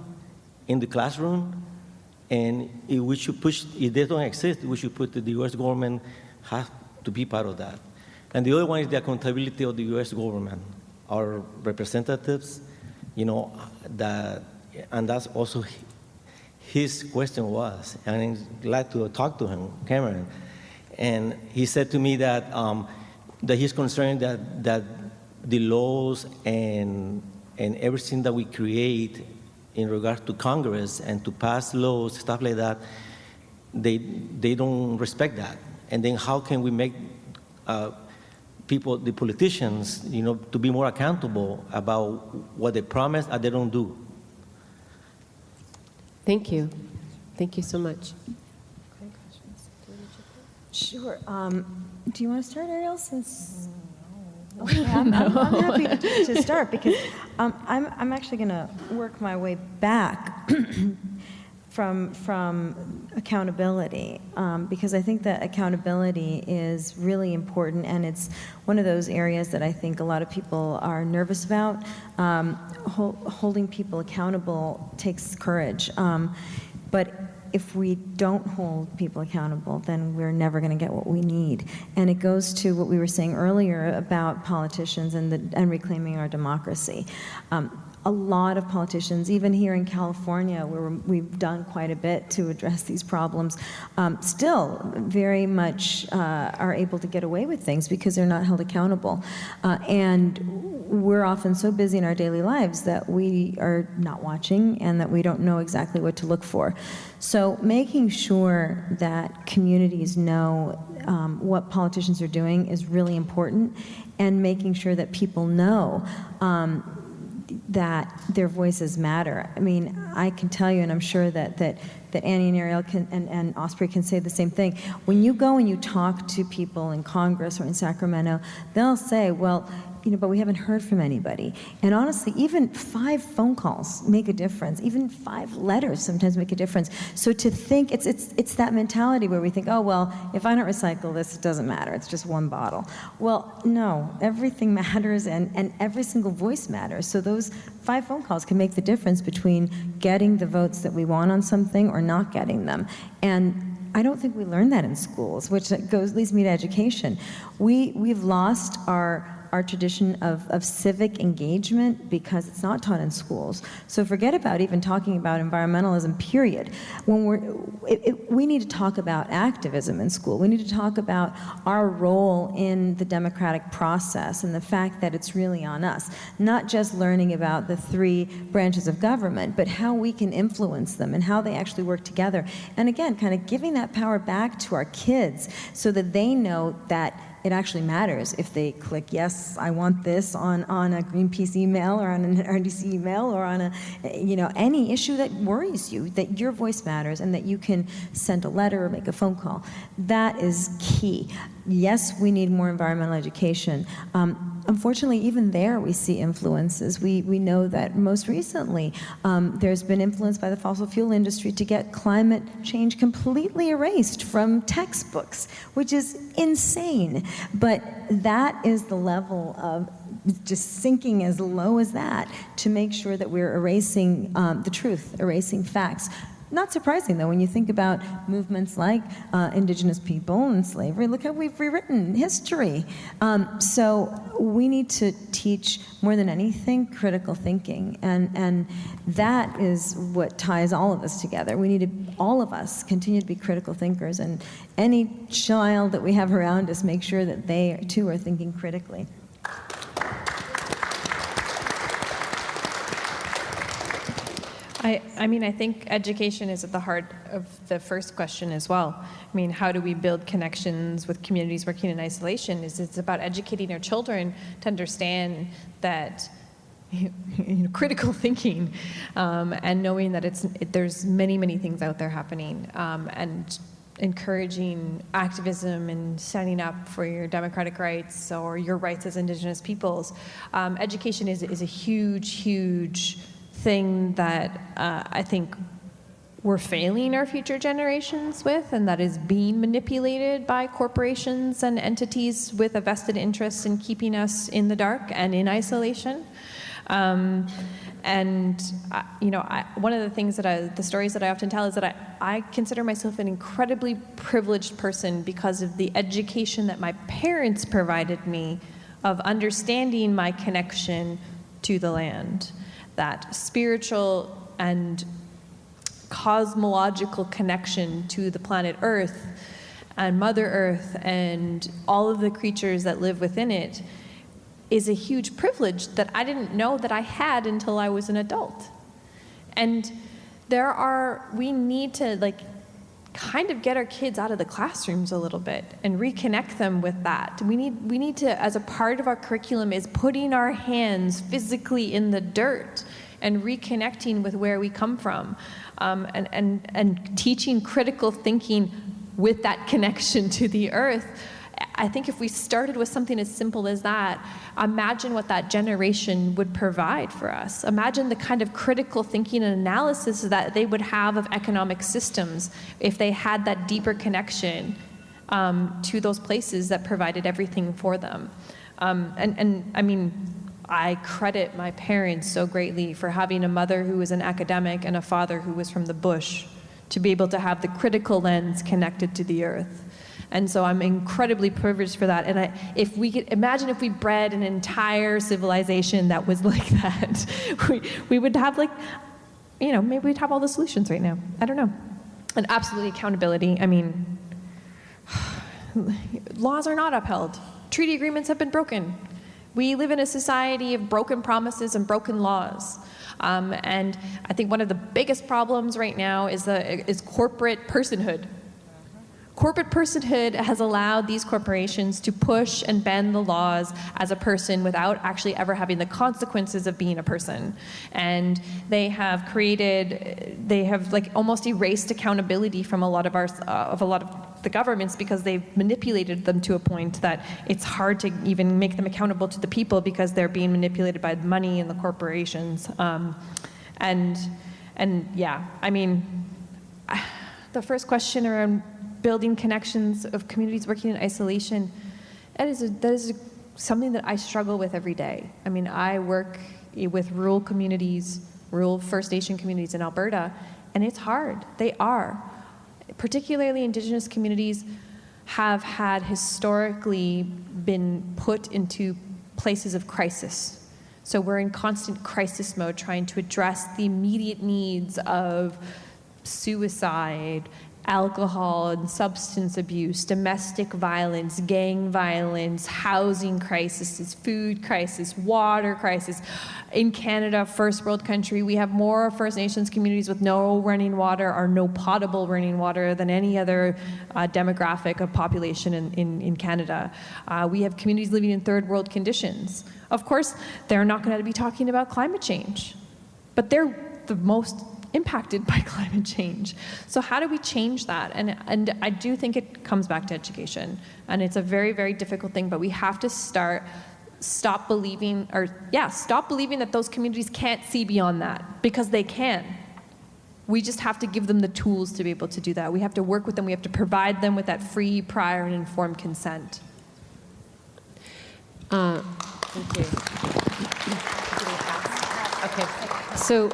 in the classroom, and we should push, if they don't exist, we should put the U.S. government has to be part of that. And the other one is the accountability of the U.S. government, our representatives, you know, and that's also his question was, and I'm glad to talk to him, Cameron. And he said to me that that he's concerned that the laws and everything that we create in regards to Congress and to pass laws, stuff like that, they don't respect that. And then how can we make people, the politicians, to be more accountable about what they promise and they don't do? Thank you. Thank you so much. Sure. Do you want to start, Ariel? Since okay, I'm happy to start because I'm actually going to work my way back from accountability because I think that accountability is really important, and it's one of those areas that I think a lot of people are nervous about. Holding people accountable takes courage, but if we don't hold people accountable, then we're never going to get what we need. And it goes to what we were saying earlier about politicians and reclaiming our democracy. A lot of politicians, even here in California, where we've done quite a bit to address these problems, still very much are able to get away with things because they're not held accountable. And we're often so busy in our daily lives that we are not watching and that we don't know exactly what to look for. So making sure that communities know what politicians are doing is really important, and making sure that people know that their voices matter. I mean, I can tell you, and I'm sure that Annie and Ariel and Osprey can say the same thing. When you go and you talk to people in Congress or in Sacramento, they'll say, well, but we haven't heard from anybody. And honestly, even 5 phone calls make a difference. Even 5 letters sometimes make a difference. So to think, it's that mentality where we think, oh, well, if I don't recycle this, it doesn't matter. It's just one bottle. Well, no, everything matters, and every single voice matters. So those 5 phone calls can make the difference between getting the votes that we want on something or not getting them. And I don't think we learn that in schools, which leads me to education. We've lost our tradition of civic engagement because it's not taught in schools. So forget about even talking about environmentalism, period. When we need to talk about activism in school. We need to talk about our role in the democratic process and the fact that it's really on us. Not just learning about the 3 branches of government, but how we can influence them and how they actually work together. And again, kind of giving that power back to our kids so that they know that it actually matters if they click, yes, I want this on a Greenpeace email or on an RDC email or on any issue that worries you, that your voice matters and that you can send a letter or make a phone call. That is key. Yes, we need more environmental education. Unfortunately, even there we see influences. We know that most recently there's been influence by the fossil fuel industry to get climate change completely erased from textbooks, which is insane. But that is the level of just sinking as low as that to make sure that we're erasing the truth, erasing facts. Not surprising, though, when you think about movements like Indigenous people and slavery. Look how we've rewritten history. So we need to teach, more than anything, critical thinking. And that is what ties all of us together. We need to, all of us, continue to be critical thinkers. And any child that we have around us, make sure that they, too, are thinking critically. I think education is at the heart of the first question as well. I mean, how do we build connections with communities working in isolation? It's about educating our children to understand that critical thinking and knowing that there's many things out there happening, and encouraging activism and standing up for your democratic rights or your rights as Indigenous peoples. Education is a huge thing that I think we're failing our future generations with, and that is being manipulated by corporations and entities with a vested interest in keeping us in the dark and in isolation. One of the things the stories that I often tell is that I consider myself an incredibly privileged person because of the education that my parents provided me of understanding my connection to the land. That spiritual and cosmological connection to the planet Earth and Mother Earth and all of the creatures that live within it is a huge privilege that I didn't know that I had until I was an adult. And we need to kind of get our kids out of the classrooms a little bit and reconnect them with that. We need to, as a part of our curriculum, is putting our hands physically in the dirt and reconnecting with where we come from, and teaching critical thinking with that connection to the earth. I think if we started with something as simple as that, imagine what that generation would provide for us. Imagine the kind of critical thinking and analysis that they would have of economic systems if they had that deeper connection to those places that provided everything for them. And I mean, I credit my parents so greatly for having a mother who was an academic and a father who was from the bush, to be able to have the critical lens connected to the earth. And so I'm incredibly privileged for that. And if we could imagine if we bred an entire civilization that was like that, we would have maybe we'd have all the solutions right now. I don't know. And absolutely accountability. I mean, laws are not upheld. Treaty agreements have been broken. We live in a society of broken promises and broken laws. And I think one of the biggest problems right now is corporate personhood. Corporate personhood has allowed these corporations to push and bend the laws as a person without actually ever having the consequences of being a person. And they have almost erased accountability from a lot of the governments, because they've manipulated them to a point that it's hard to even make them accountable to the people, because they're being manipulated by the money and the corporations. And yeah, I mean, the first question around building connections of communities working in isolation, that is something that I struggle with every day. I mean, I work with rural communities, rural First Nation communities in Alberta, and it's hard. They are. Particularly Indigenous communities have had historically been put into places of crisis. So we're in constant crisis mode, trying to address the immediate needs of suicide, alcohol and substance abuse, domestic violence, gang violence, housing crises, food crisis, water crisis. In Canada, first world country, we have more First Nations communities with no running water or no potable running water than any other demographic of population in Canada. We have communities living in third world conditions. Of course, they're not going to be talking about climate change, but they're the most impacted by climate change. So how do we change that? And I do think it comes back to education. And it's a very, very difficult thing, but we have to stop believing that those communities can't see beyond that, because they can. We just have to give them the tools to be able to do that. We have to work with them. We have to provide them with that free, prior, and informed consent. Thank you. Okay. So,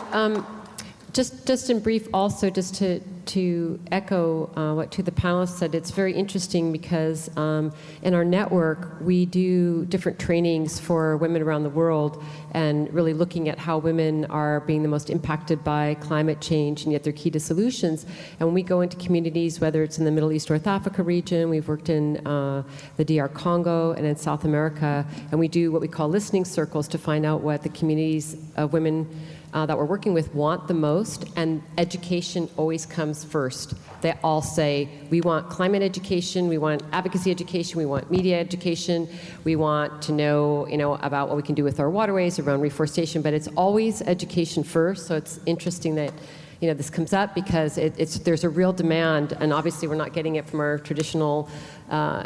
just in brief, also just to echo what two of the panelists said, it's very interesting because in our network we do different trainings for women around the world, and really looking at how women are being the most impacted by climate change, and yet they're key to solutions. And when we go into communities, whether it's in the Middle East, North Africa region, we've worked in the DR Congo and in South America, and we do what we call listening circles to find out what the communities of women that we're working with want the most, and education always comes first. They all say, we want climate education, we want advocacy education, we want media education, we want to know, about what we can do with our waterways around reforestation, but it's always education first. So it's interesting that this comes up, because there's a real demand, and obviously we're not getting it from our traditional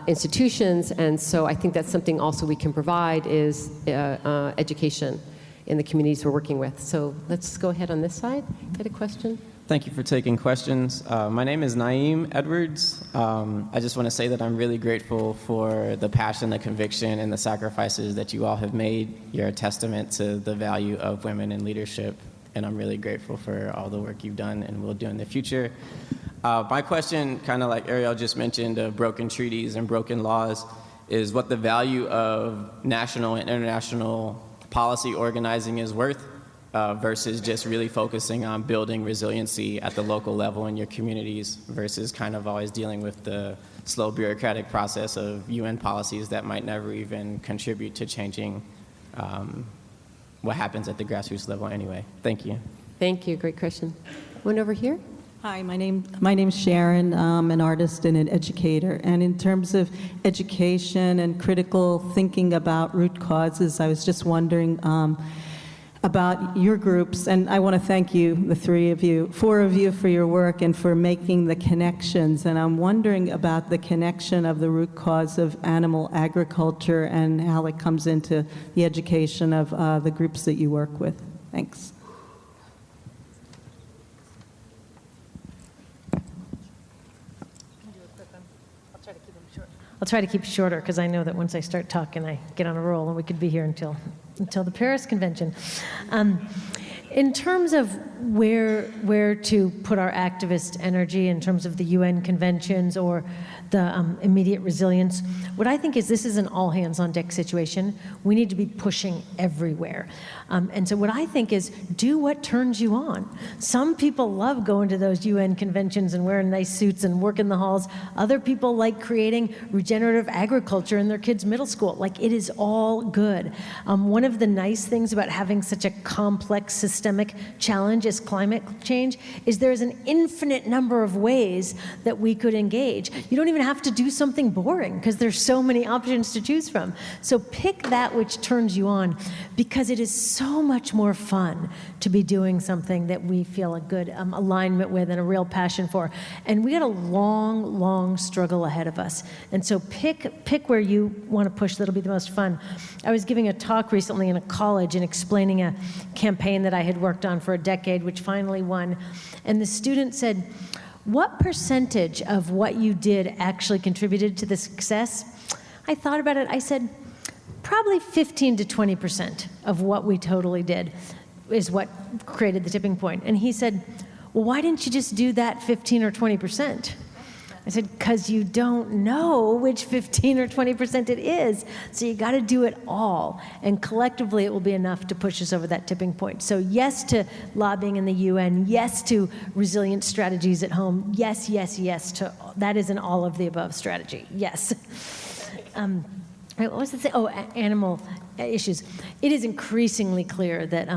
institutions, and so I think that's something also we can provide is education in the communities we're working with. So let's go ahead on this side. Get a question? Thank you for taking questions. My name is Naeem Edwards. I just want to say that I'm really grateful for the passion, the conviction, and the sacrifices that you all have made. You're a testament to the value of women in leadership, and I'm really grateful for all the work you've done and will do in the future. My question, kind of like Eriel just mentioned, of broken treaties and broken laws, is what the value of national and international policy organizing is worth. versus just really focusing on building resiliency at the local level in your communities versus kind of always dealing with the slow bureaucratic process of UN policies that might never even contribute to changing what happens at the grassroots level anyway. Thank you. Thank you. Great question. One over here. Hi, my name's Sharon. I'm an artist and an educator. And in terms of education and critical thinking about root causes, I was just wondering about your groups. And I want to thank you, the four of you, for your work and for making the connections. And I'm wondering about the connection of the root cause of animal agriculture and how it comes into the education of the groups that you work with. Thanks. I'll try to keep it shorter because I know that once I start talking, I get on a roll, and we could be here until the Paris Convention. In terms of where to put our activist energy in terms of the UN conventions or the immediate resilience, what I think is this is an all-hands-on-deck situation. We need to be pushing everywhere. And so what I think is do what turns you on. Some people love going to those UN conventions and wearing nice suits and working the halls. Other people like creating regenerative agriculture in their kids' middle school. Like, it is all good. One of the nice things about having such a complex systemic challenge as climate change is there's an infinite number of ways that we could engage. You don't even have to do something boring because there's so many options to choose from. So pick that which turns you on, because it is so much more fun to be doing something that we feel a good alignment with and a real passion for. And we got a long, long struggle ahead of us. And so pick where you want to push that'll be the most fun. I was giving a talk recently in a college and explaining a campaign that I had worked on for a decade, which finally won. And the student said, "What percentage of what you did actually contributed to the success?" I thought about it. I said, probably 15 to 20% of what we totally did is what created the tipping point. And he said, "Well, why didn't you just do that 15 or 20%? I said, "Because you don't know which 15 or 20% it is. So you got to do it all. And collectively, it will be enough to push us over that tipping point." So yes to lobbying in the UN, yes to resilient strategies at home, yes, yes, yes to, that is an all of the above strategy, yes. What was it say? Oh, animal issues. It is increasingly clear that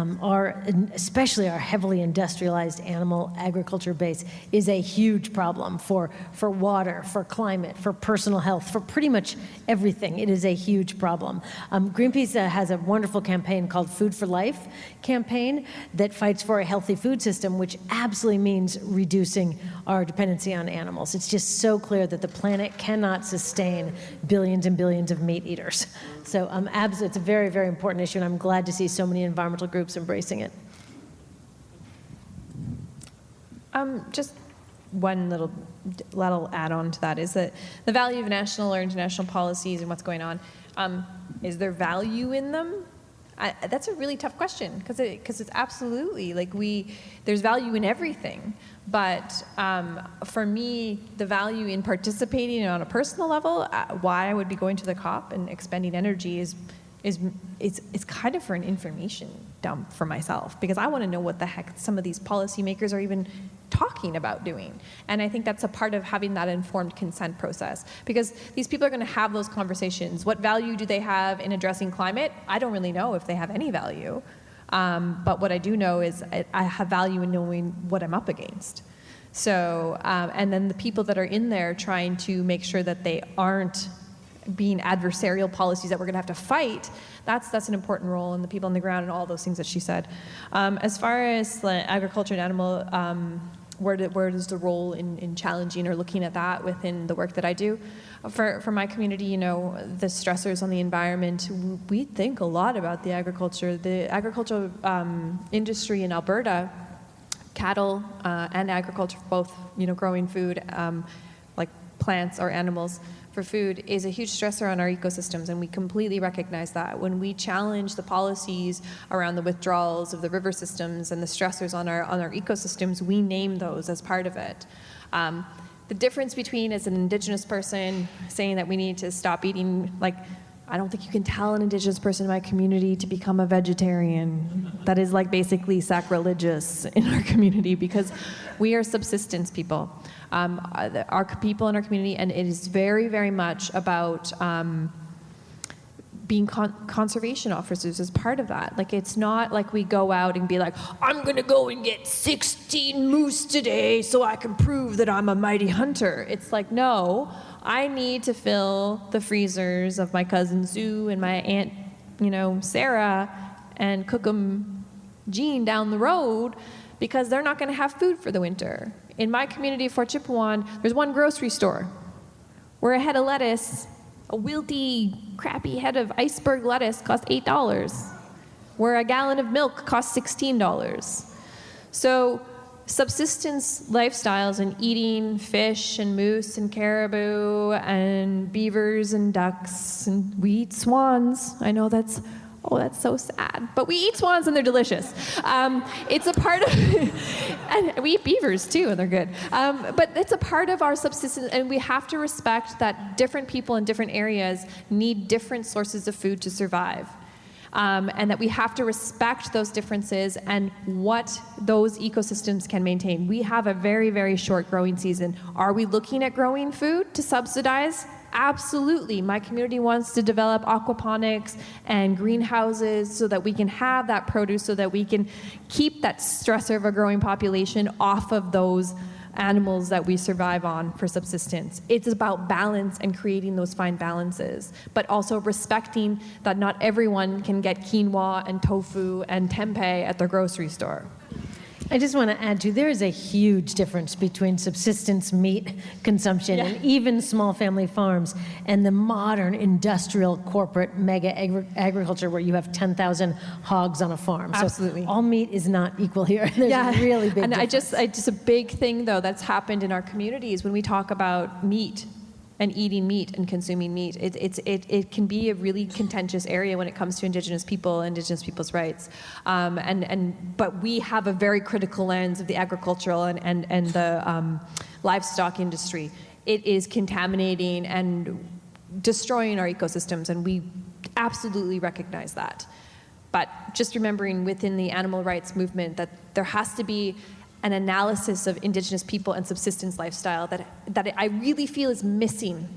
especially our heavily industrialized animal agriculture base is a huge problem for water, for climate, for personal health, for pretty much everything. It is a huge problem. Greenpeace has a wonderful campaign called Food for Life campaign that fights for a healthy food system, which absolutely means reducing our dependency on animals. It's just so clear that the planet cannot sustain billions and billions of meat eaters. So it's a very, very important issue, and I'm glad to see so many environmental groups embracing it. Just one little add-on to that is that the value of national or international policies and what's going on, is there value in them? That's a really tough question because it's absolutely like there's value in everything. But for me, the value in participating on a personal level, why I would be going to the COP and expending energy is kind of for an information dump for myself, because I want to know what the heck some of these policymakers are even talking about doing. And I think that's a part of having that informed consent process, because these people are going to have those conversations. What value do they have in addressing climate? I don't really know if they have any value. But what I do know is I have value in knowing what I'm up against. So, and then the people that are in there trying to make sure that they aren't being adversarial policies that we're going to have to fight, that's an important role, in the people on the ground and all those things that she said. As far as agriculture and animal, where does the role in challenging or looking at that within the work that I do? For my community, the stressors on the environment, we think a lot about the agriculture. The agricultural industry in Alberta, cattle and agriculture, both, growing food, like plants or animals for food, is a huge stressor on our ecosystems, and we completely recognize that. When we challenge the policies around the withdrawals of the river systems and the stressors on our ecosystems, we name those as part of it. The difference between, as an Indigenous person, saying that we need to stop eating, I don't think you can tell an Indigenous person in my community to become a vegetarian. That is like basically sacrilegious in our community because we are subsistence people. Our people in our community, and it is very, very much about being conservation officers as part of that. Like, it's not like we go out and be like, I'm gonna go and get 16 moose today so I can prove that I'm a mighty hunter. It's like, no, I need to fill the freezers of my cousin Sue and my aunt, Sarah, and cook them Jean down the road because they're not gonna have food for the winter. In my community of Fort Chipewyan, there's one grocery store where a head of lettuce, a wilty, crappy head of iceberg lettuce costs $8, where a gallon of milk costs $16. So subsistence lifestyles and eating fish and moose and caribou and beavers and ducks, and we eat swans. I know that's so sad. But we eat swans and they're delicious. It's a part of, and we eat beavers too and they're good. But it's a part of our subsistence, and we have to respect that different people in different areas need different sources of food to survive. And that we have to respect those differences and what those ecosystems can maintain. We have a very, very short growing season. Are we looking at growing food to subsidize? Absolutely. My community wants to develop aquaponics and greenhouses so that we can have that produce, so that we can keep that stressor of a growing population off of those animals that we survive on for subsistence. It's about balance and creating those fine balances, but also respecting that not everyone can get quinoa and tofu and tempeh at their grocery store. I just want to add, too, there is a huge difference between subsistence meat consumption and even small family farms and the modern industrial corporate mega agriculture where you have 10,000 hogs on a farm. Absolutely. So all meat is not equal here. There's a really big difference. I just a big thing, though, that's happened in our communities when we talk about meat and eating meat and consuming meat. It can be a really contentious area when it comes to Indigenous people, Indigenous people's rights. But we have a very critical lens of the agricultural and the livestock industry. It is contaminating and destroying our ecosystems, and we absolutely recognize that. But just remembering within the animal rights movement that there has to be an analysis of Indigenous people and subsistence lifestyle that I really feel is missing.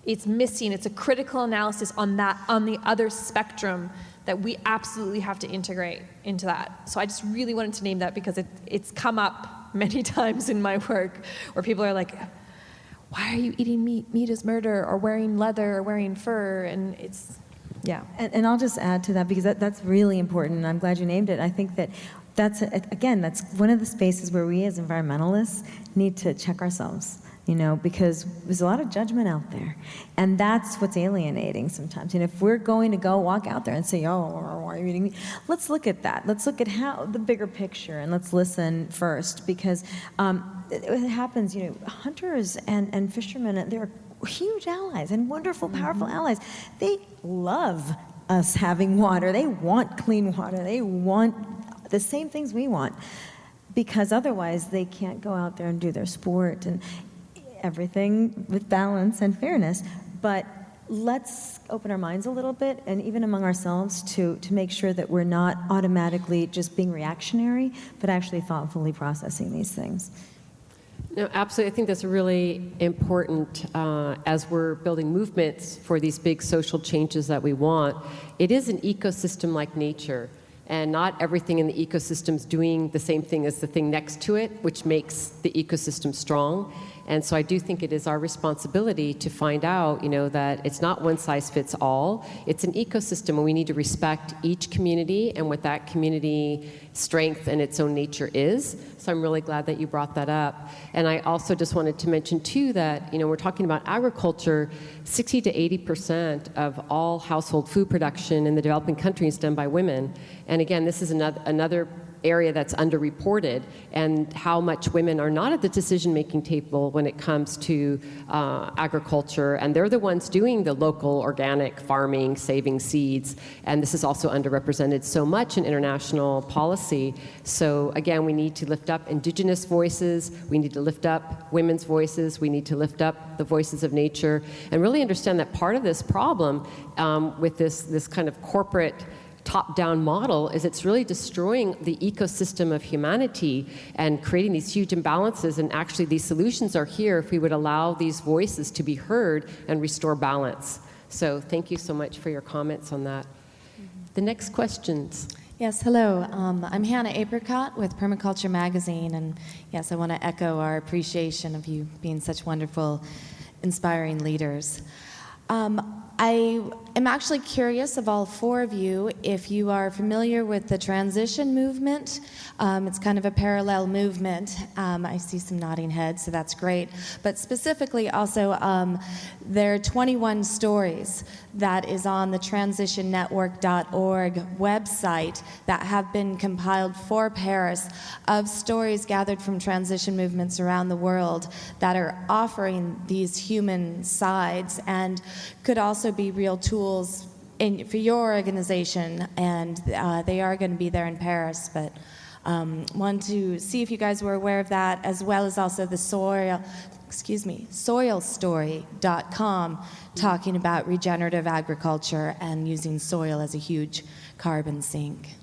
It's missing. It's a critical analysis on the other spectrum that we absolutely have to integrate into that. So I just really wanted to name that because it's come up many times in my work where people are like, why are you eating meat? Meat is murder, or wearing leather, or wearing fur, and it's, yeah. And I'll just add to that because that's really important, and I'm glad you named it. I think that's one of the spaces where we as environmentalists need to check ourselves, because there's a lot of judgment out there. And that's what's alienating sometimes. If we're going to go walk out there and say, oh, why are you eating meat? Let's look at that. Let's look at the bigger picture, and let's listen first, because it happens, hunters and fishermen, they're huge allies and wonderful, powerful allies. They love us having water. They want clean water. They want the same things we want, because otherwise they can't go out there and do their sport and everything with balance and fairness. But let's open our minds a little bit, and even among ourselves, to make sure that we're not automatically just being reactionary, but actually thoughtfully processing these things. No, absolutely. I think that's really important as we're building movements for these big social changes that we want. It is an ecosystem like nature. And not everything in the ecosystem is doing the same thing as the thing next to it, which makes the ecosystem strong. And so I do think it is our responsibility to find out, that it's not one size fits all. It's an ecosystem, and we need to respect each community and what that community strength and its own nature is. So I'm really glad that you brought that up. And I also just wanted to mention, too, that, we're talking about agriculture. 60 to 80% of all household food production in the developing countries is done by women. And again, this is another area that's underreported, and how much women are not at the decision-making table when it comes to agriculture, and they're the ones doing the local organic farming, saving seeds, and this is also underrepresented so much in international policy. So again, we need to lift up Indigenous voices, we need to lift up women's voices, we need to lift up the voices of nature, and really understand that part of this problem with this kind of corporate top-down model is it's really destroying the ecosystem of humanity and creating these huge imbalances, and actually these solutions are here if we would allow these voices to be heard and restore balance. So thank you so much for your comments on that. The next questions. Yes, hello. I'm Hannah Apricot with Permaculture Magazine, and yes, I want to echo our appreciation of you being such wonderful, inspiring leaders. I am actually curious of all four of you if you are familiar with the transition movement. It's kind of a parallel movement. I see some nodding heads, so that's great. But specifically also, there are 21 stories that is on the transitionnetwork.org website that have been compiled for Paris of stories gathered from transition movements around the world that are offering these human sides and could also be real tools for your organization, and they are going to be there in Paris, but want to see if you guys were aware of that, as well as also the soilstory.com, talking about regenerative agriculture and using soil as a huge carbon sink.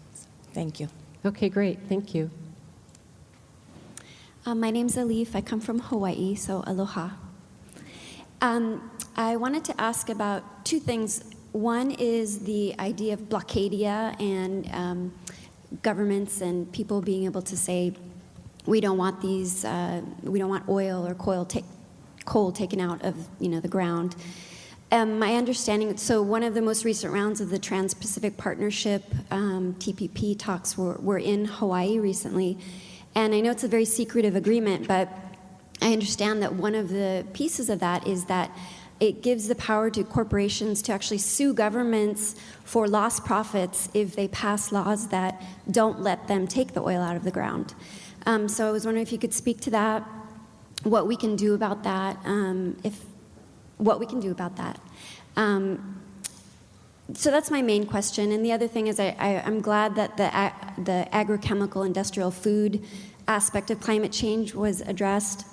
Thank you. Okay, great. Thank you. My name's Alif. I come from Hawaii, so aloha. I wanted to ask about two things. One is the idea of blockadia and governments and people being able to say, we don't want these, we don't want oil or coal taken out of the ground. My understanding, so one of the most recent rounds of the Trans-Pacific Partnership TPP talks were in Hawaii recently, and I know it's a very secretive agreement, but I understand that one of the pieces of that is that it gives the power to corporations to actually sue governments for lost profits if they pass laws that don't let them take the oil out of the ground. So I was wondering if you could speak to that, what we can do about that, so that's my main question. And the other thing is I'm glad that the agrochemical industrial food aspect of climate change was addressed,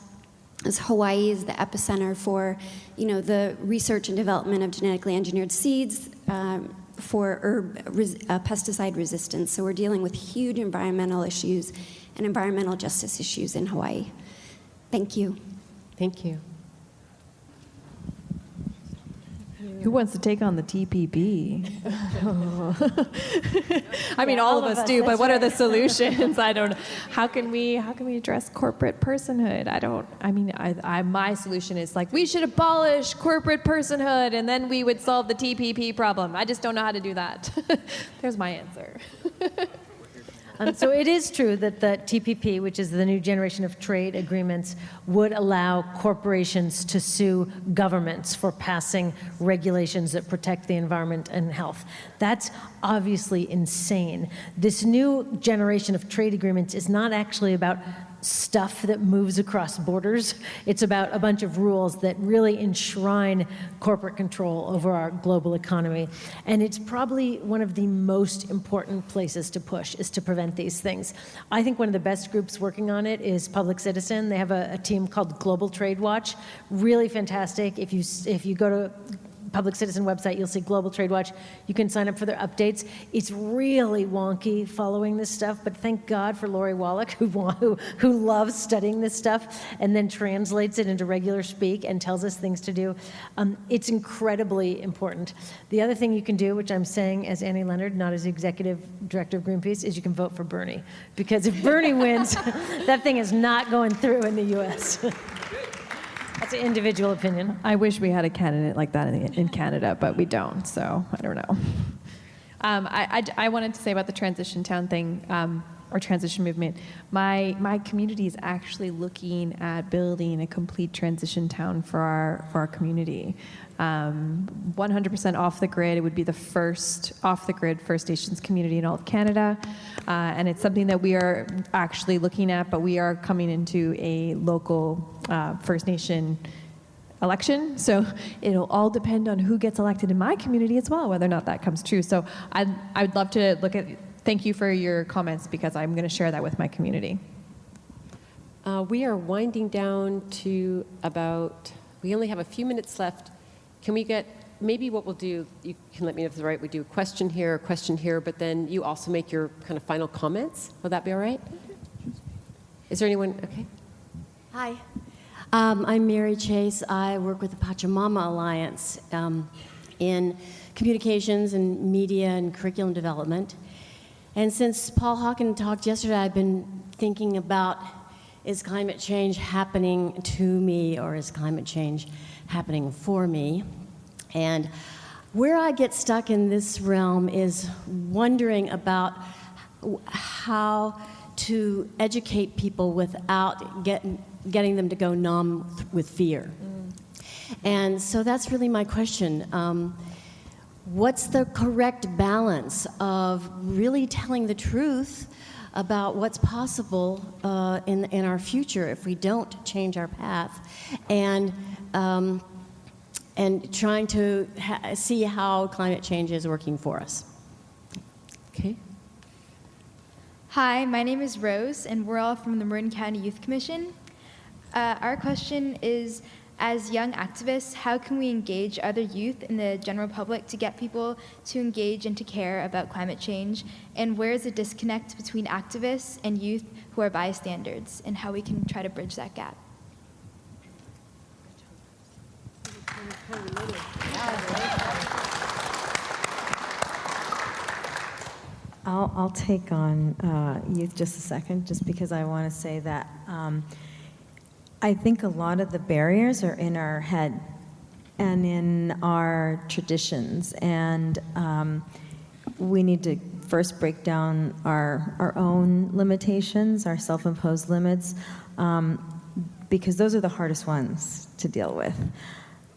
as Hawaii is the epicenter for, the research and development of genetically engineered seeds for pesticide resistance. So we're dealing with huge environmental issues and environmental justice issues in Hawaii. Thank you. Thank you. Who wants to take on the TPP? I mean, all of us do, but what are the solutions? I don't know. How can we address corporate personhood? My solution is we should abolish corporate personhood and then we would solve the TPP problem. I just don't know how to do that. There's my answer. So it is true that the TPP, which is the new generation of trade agreements, would allow corporations to sue governments for passing regulations that protect the environment and health. That's obviously insane. This new generation of trade agreements is not actually about stuff that moves across borders. It's about a bunch of rules that really enshrine corporate control over our global economy. And it's probably one of the most important places to push, is to prevent these things. I think one of the best groups working on it is Public Citizen. They have a team called Global Trade Watch. Really fantastic. If you go to Public Citizen website, you'll see Global Trade Watch. You can sign up for their updates. It's really wonky following this stuff, but thank God for Lori Wallach, who loves studying this stuff and then translates it into regular speak and tells us things to do. It's incredibly important. The other thing you can do, which I'm saying as Annie Leonard, not as the executive director of Greenpeace, is you can vote for Bernie. Because if Bernie wins, that thing is not going through in the U.S. That's an individual opinion. I wish we had a candidate like that in Canada, but we don't, so I don't know. I wanted to say about the transition town thing. or transition movement. My community is actually looking at building a complete transition town for our community. 100% off the grid. It would be the first off the grid First Nations community in all of Canada. And it's something that we are actually looking at, but we are coming into a local First Nation election. So it'll all depend on who gets elected in my community as well, whether or not that comes true. So I'd love to thank you for your comments, because I'm going to share that with my community. We are winding down to we only have a few minutes left. Can we maybe what we'll do, you can let me know if it's all right, we do a question here, but then you also make your kind of final comments. Will that be all right? Is there anyone? Okay. Hi. I'm Mary Chase. I work with the Pachamama Alliance in communications and media and curriculum development. And since Paul Hawken talked yesterday, I've been thinking about, is climate change happening to me, or is climate change happening for me? And where I get stuck in this realm is wondering about how to educate people without getting them to go numb with fear. And so that's really my question. What's the correct balance of really telling the truth about what's possible in our future if we don't change our path, and trying to see how climate change is working for us? Okay. Hi, my name is Rose, and we're all from the Marin County Youth Commission. Our question is, as young activists, how can we engage other youth in the general public to get people to engage and to care about climate change? And where is the disconnect between activists and youth who are bystanders, and how we can try to bridge that gap? I'll take on youth just a second, just because I want to say that I think a lot of the barriers are in our head and in our traditions, and we need to first break down our own limitations, our self-imposed limits, because those are the hardest ones to deal with.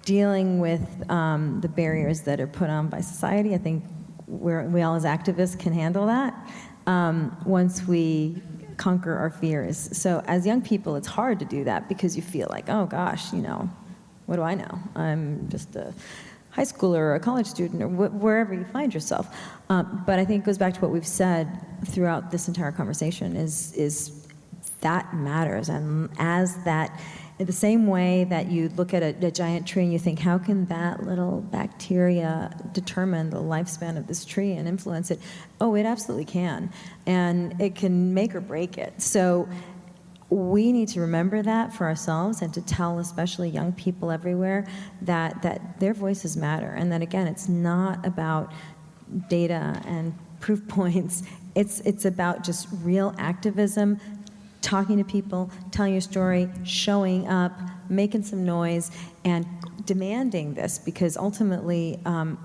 Dealing with the barriers that are put on by society, I think we all as activists can handle that once we conquer our fears. So as young people, it's hard to do that because you feel like, oh gosh, what do I know? I'm just a high schooler or a college student or wherever you find yourself. But I think it goes back to what we've said throughout this entire conversation is that matters. And as that, in the same way that you look at a giant tree and you think, how can that little bacteria determine the lifespan of this tree and influence it? Oh, it absolutely can. And it can make or break it. So we need to remember that for ourselves, and to tell especially young people everywhere that their voices matter. And that, again, it's not about data and proof points. It's about just real activism, talking to people, telling your story, showing up, making some noise, and demanding this, because ultimately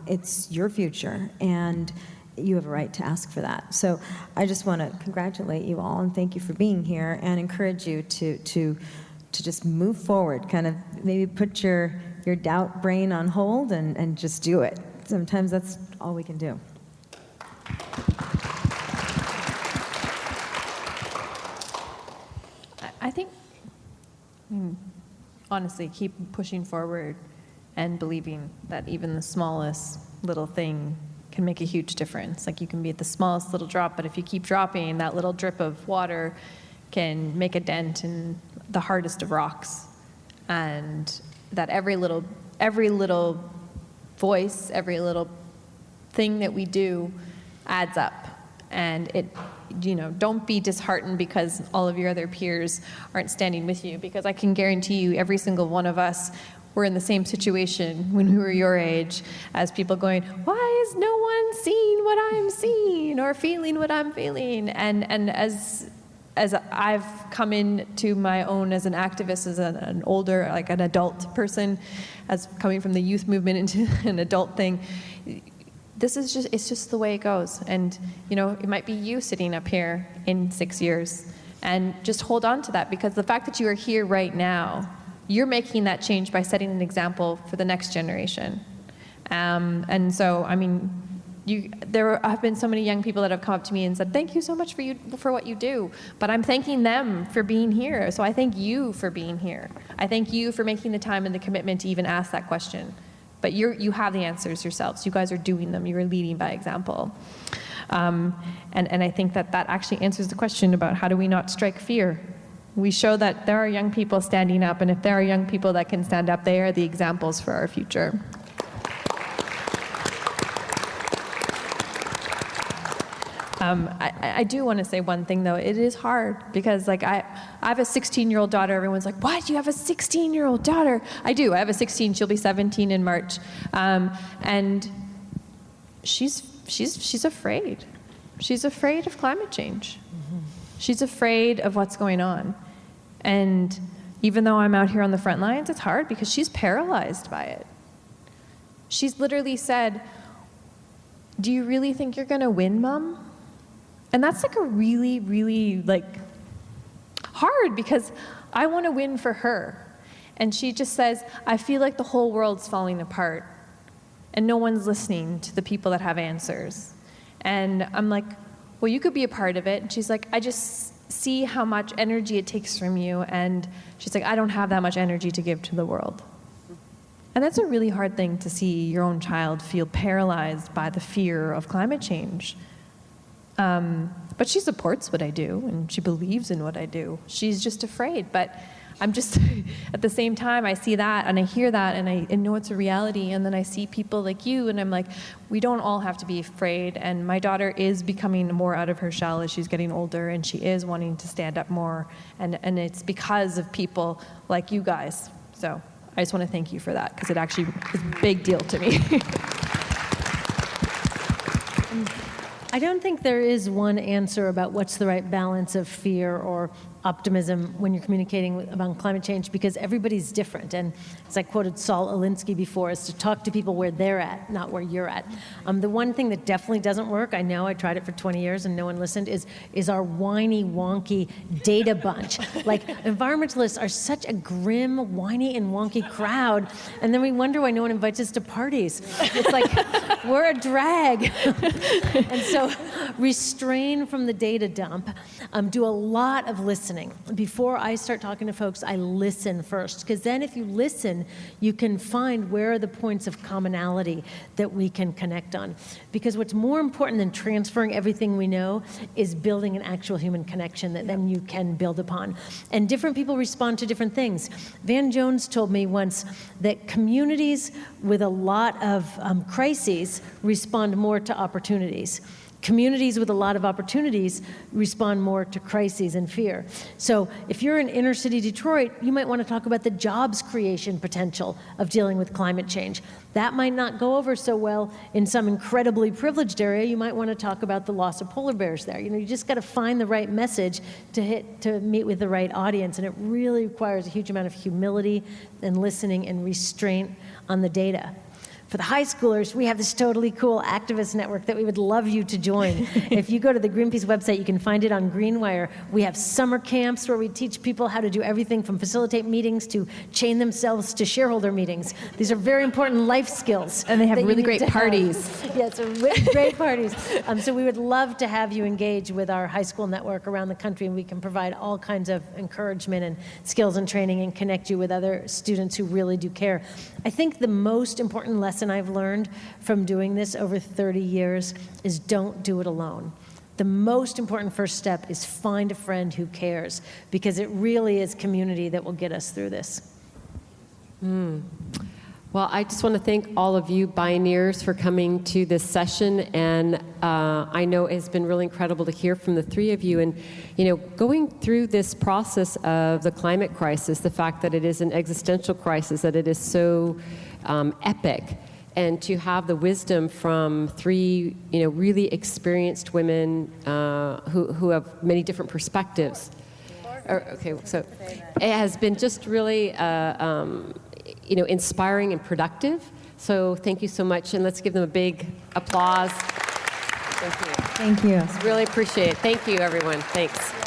it's your future, and you have a right to ask for that. So I just want to congratulate you all and thank you for being here, and encourage you to just move forward, kind of maybe put your doubt brain on hold and just do it. Sometimes that's all we can do. I think, honestly, keep pushing forward and believing that even the smallest little thing can make a huge difference. Like, you can be at the smallest little drop, but if you keep dropping, that little drip of water can make a dent in the hardest of rocks. And that every little voice, every little thing that we do adds up. And don't be disheartened because all of your other peers aren't standing with you, because I can guarantee you every single one of us were in the same situation when we were your age, as people going, why is no one seeing what I'm seeing or feeling what I'm feeling? And as I've come into my own as an activist, as an older, like an adult person, as coming from the youth movement into an adult thing, it's just the way it goes. And, it might be you sitting up here in 6 years. And just hold on to that, because the fact that you are here right now, you're making that change by setting an example for the next generation. And so, there have been so many young people that have come up to me and said, thank you so much for what you do. But I'm thanking them for being here. So I thank you for being here. I thank you for making the time and the commitment to even ask that question. But you have the answers yourselves. You guys are doing them. You're leading by example. And I think that actually answers the question about how do we not strike fear. We show that there are young people standing up, and if there are young people that can stand up, they are the examples for our future. I do want to say one thing, though. It is hard because, I have a 16-year-old daughter. Everyone's like, what? You have a 16-year-old daughter? I do. I have a 16. She'll be 17 in March. And she's afraid. She's afraid of climate change. Mm-hmm. She's afraid of what's going on. And even though I'm out here on the front lines, it's hard because she's paralyzed by it. She's literally said, do you really think you're going to win, Mom? And that's a really, really hard, because I want to win for her. And she just says, I feel like the whole world's falling apart and no one's listening to the people that have answers. And I'm like, well, you could be a part of it. And she's like, I just see how much energy it takes from you. And she's like, I don't have that much energy to give to the world. And that's a really hard thing to see your own child feel paralyzed by the fear of climate change. But she supports what I do, and she believes in what I do. She's just afraid. But I'm just, at the same time, I see that, and I hear that, and I know it's a reality, and then I see people like you, and I'm like, we don't all have to be afraid. And my daughter is becoming more out of her shell as she's getting older, and she is wanting to stand up more, and it's because of people like you guys. So I just want to thank you for that, because it actually is a big deal to me. I don't think there is one answer about what's the right balance of fear or optimism when you're communicating about climate change, because everybody's different. And as I quoted Saul Alinsky before, is to talk to people where they're at, not where you're at. The one thing that definitely doesn't work, I know, I tried it for 20 years and no one listened, is our whiny, wonky data bunch. Environmentalists are such a grim, whiny, and wonky crowd, and then we wonder why no one invites us to parties. It's like, we're a drag. And so restrain from the data dump. Do a lot of listening. Before I start talking to folks, I listen first, because then if you listen, you can find where are the points of commonality that we can connect on. Because what's more important than transferring everything we know is building an actual human connection that then you can build upon. And different people respond to different things. Van Jones told me once that communities with a lot of crises respond more to opportunities. Communities with a lot of opportunities respond more to crises and fear. So if you're in inner city Detroit, you might want to talk about the jobs creation potential of dealing with climate change. That might not go over so well in some incredibly privileged area. You might want to talk about the loss of polar bears there. You just got to find the right message to meet with the right audience, and it really requires a huge amount of humility and listening and restraint on the data. For the high schoolers, we have this totally cool activist network that we would love you to join. If you go to the Greenpeace website, you can find it on Greenwire. We have summer camps where we teach people how to do everything from facilitate meetings to chain themselves to shareholder meetings. These are very important life skills. And they have really great parties. Yes, great parties. So we would love to have you engage with our high school network around the country, and we can provide all kinds of encouragement and skills and training and connect you with other students who really do care. I think the most important lesson I've learned from doing this over 30 years is don't do it alone. The most important first step is find a friend who cares, because it really is community that will get us through this. Well, I just want to thank all of you Bioneers for coming to this session, and I know it's been really incredible to hear from the three of you. And going through this process of the climate crisis, the fact that it is an existential crisis, that it is so epic, and to have the wisdom from three really experienced women who have many different perspectives. Okay, so it has been just really inspiring and productive. So thank you so much, and let's give them a big applause. Thank you. Thank you. Really appreciate it. Thank you, everyone. Thanks.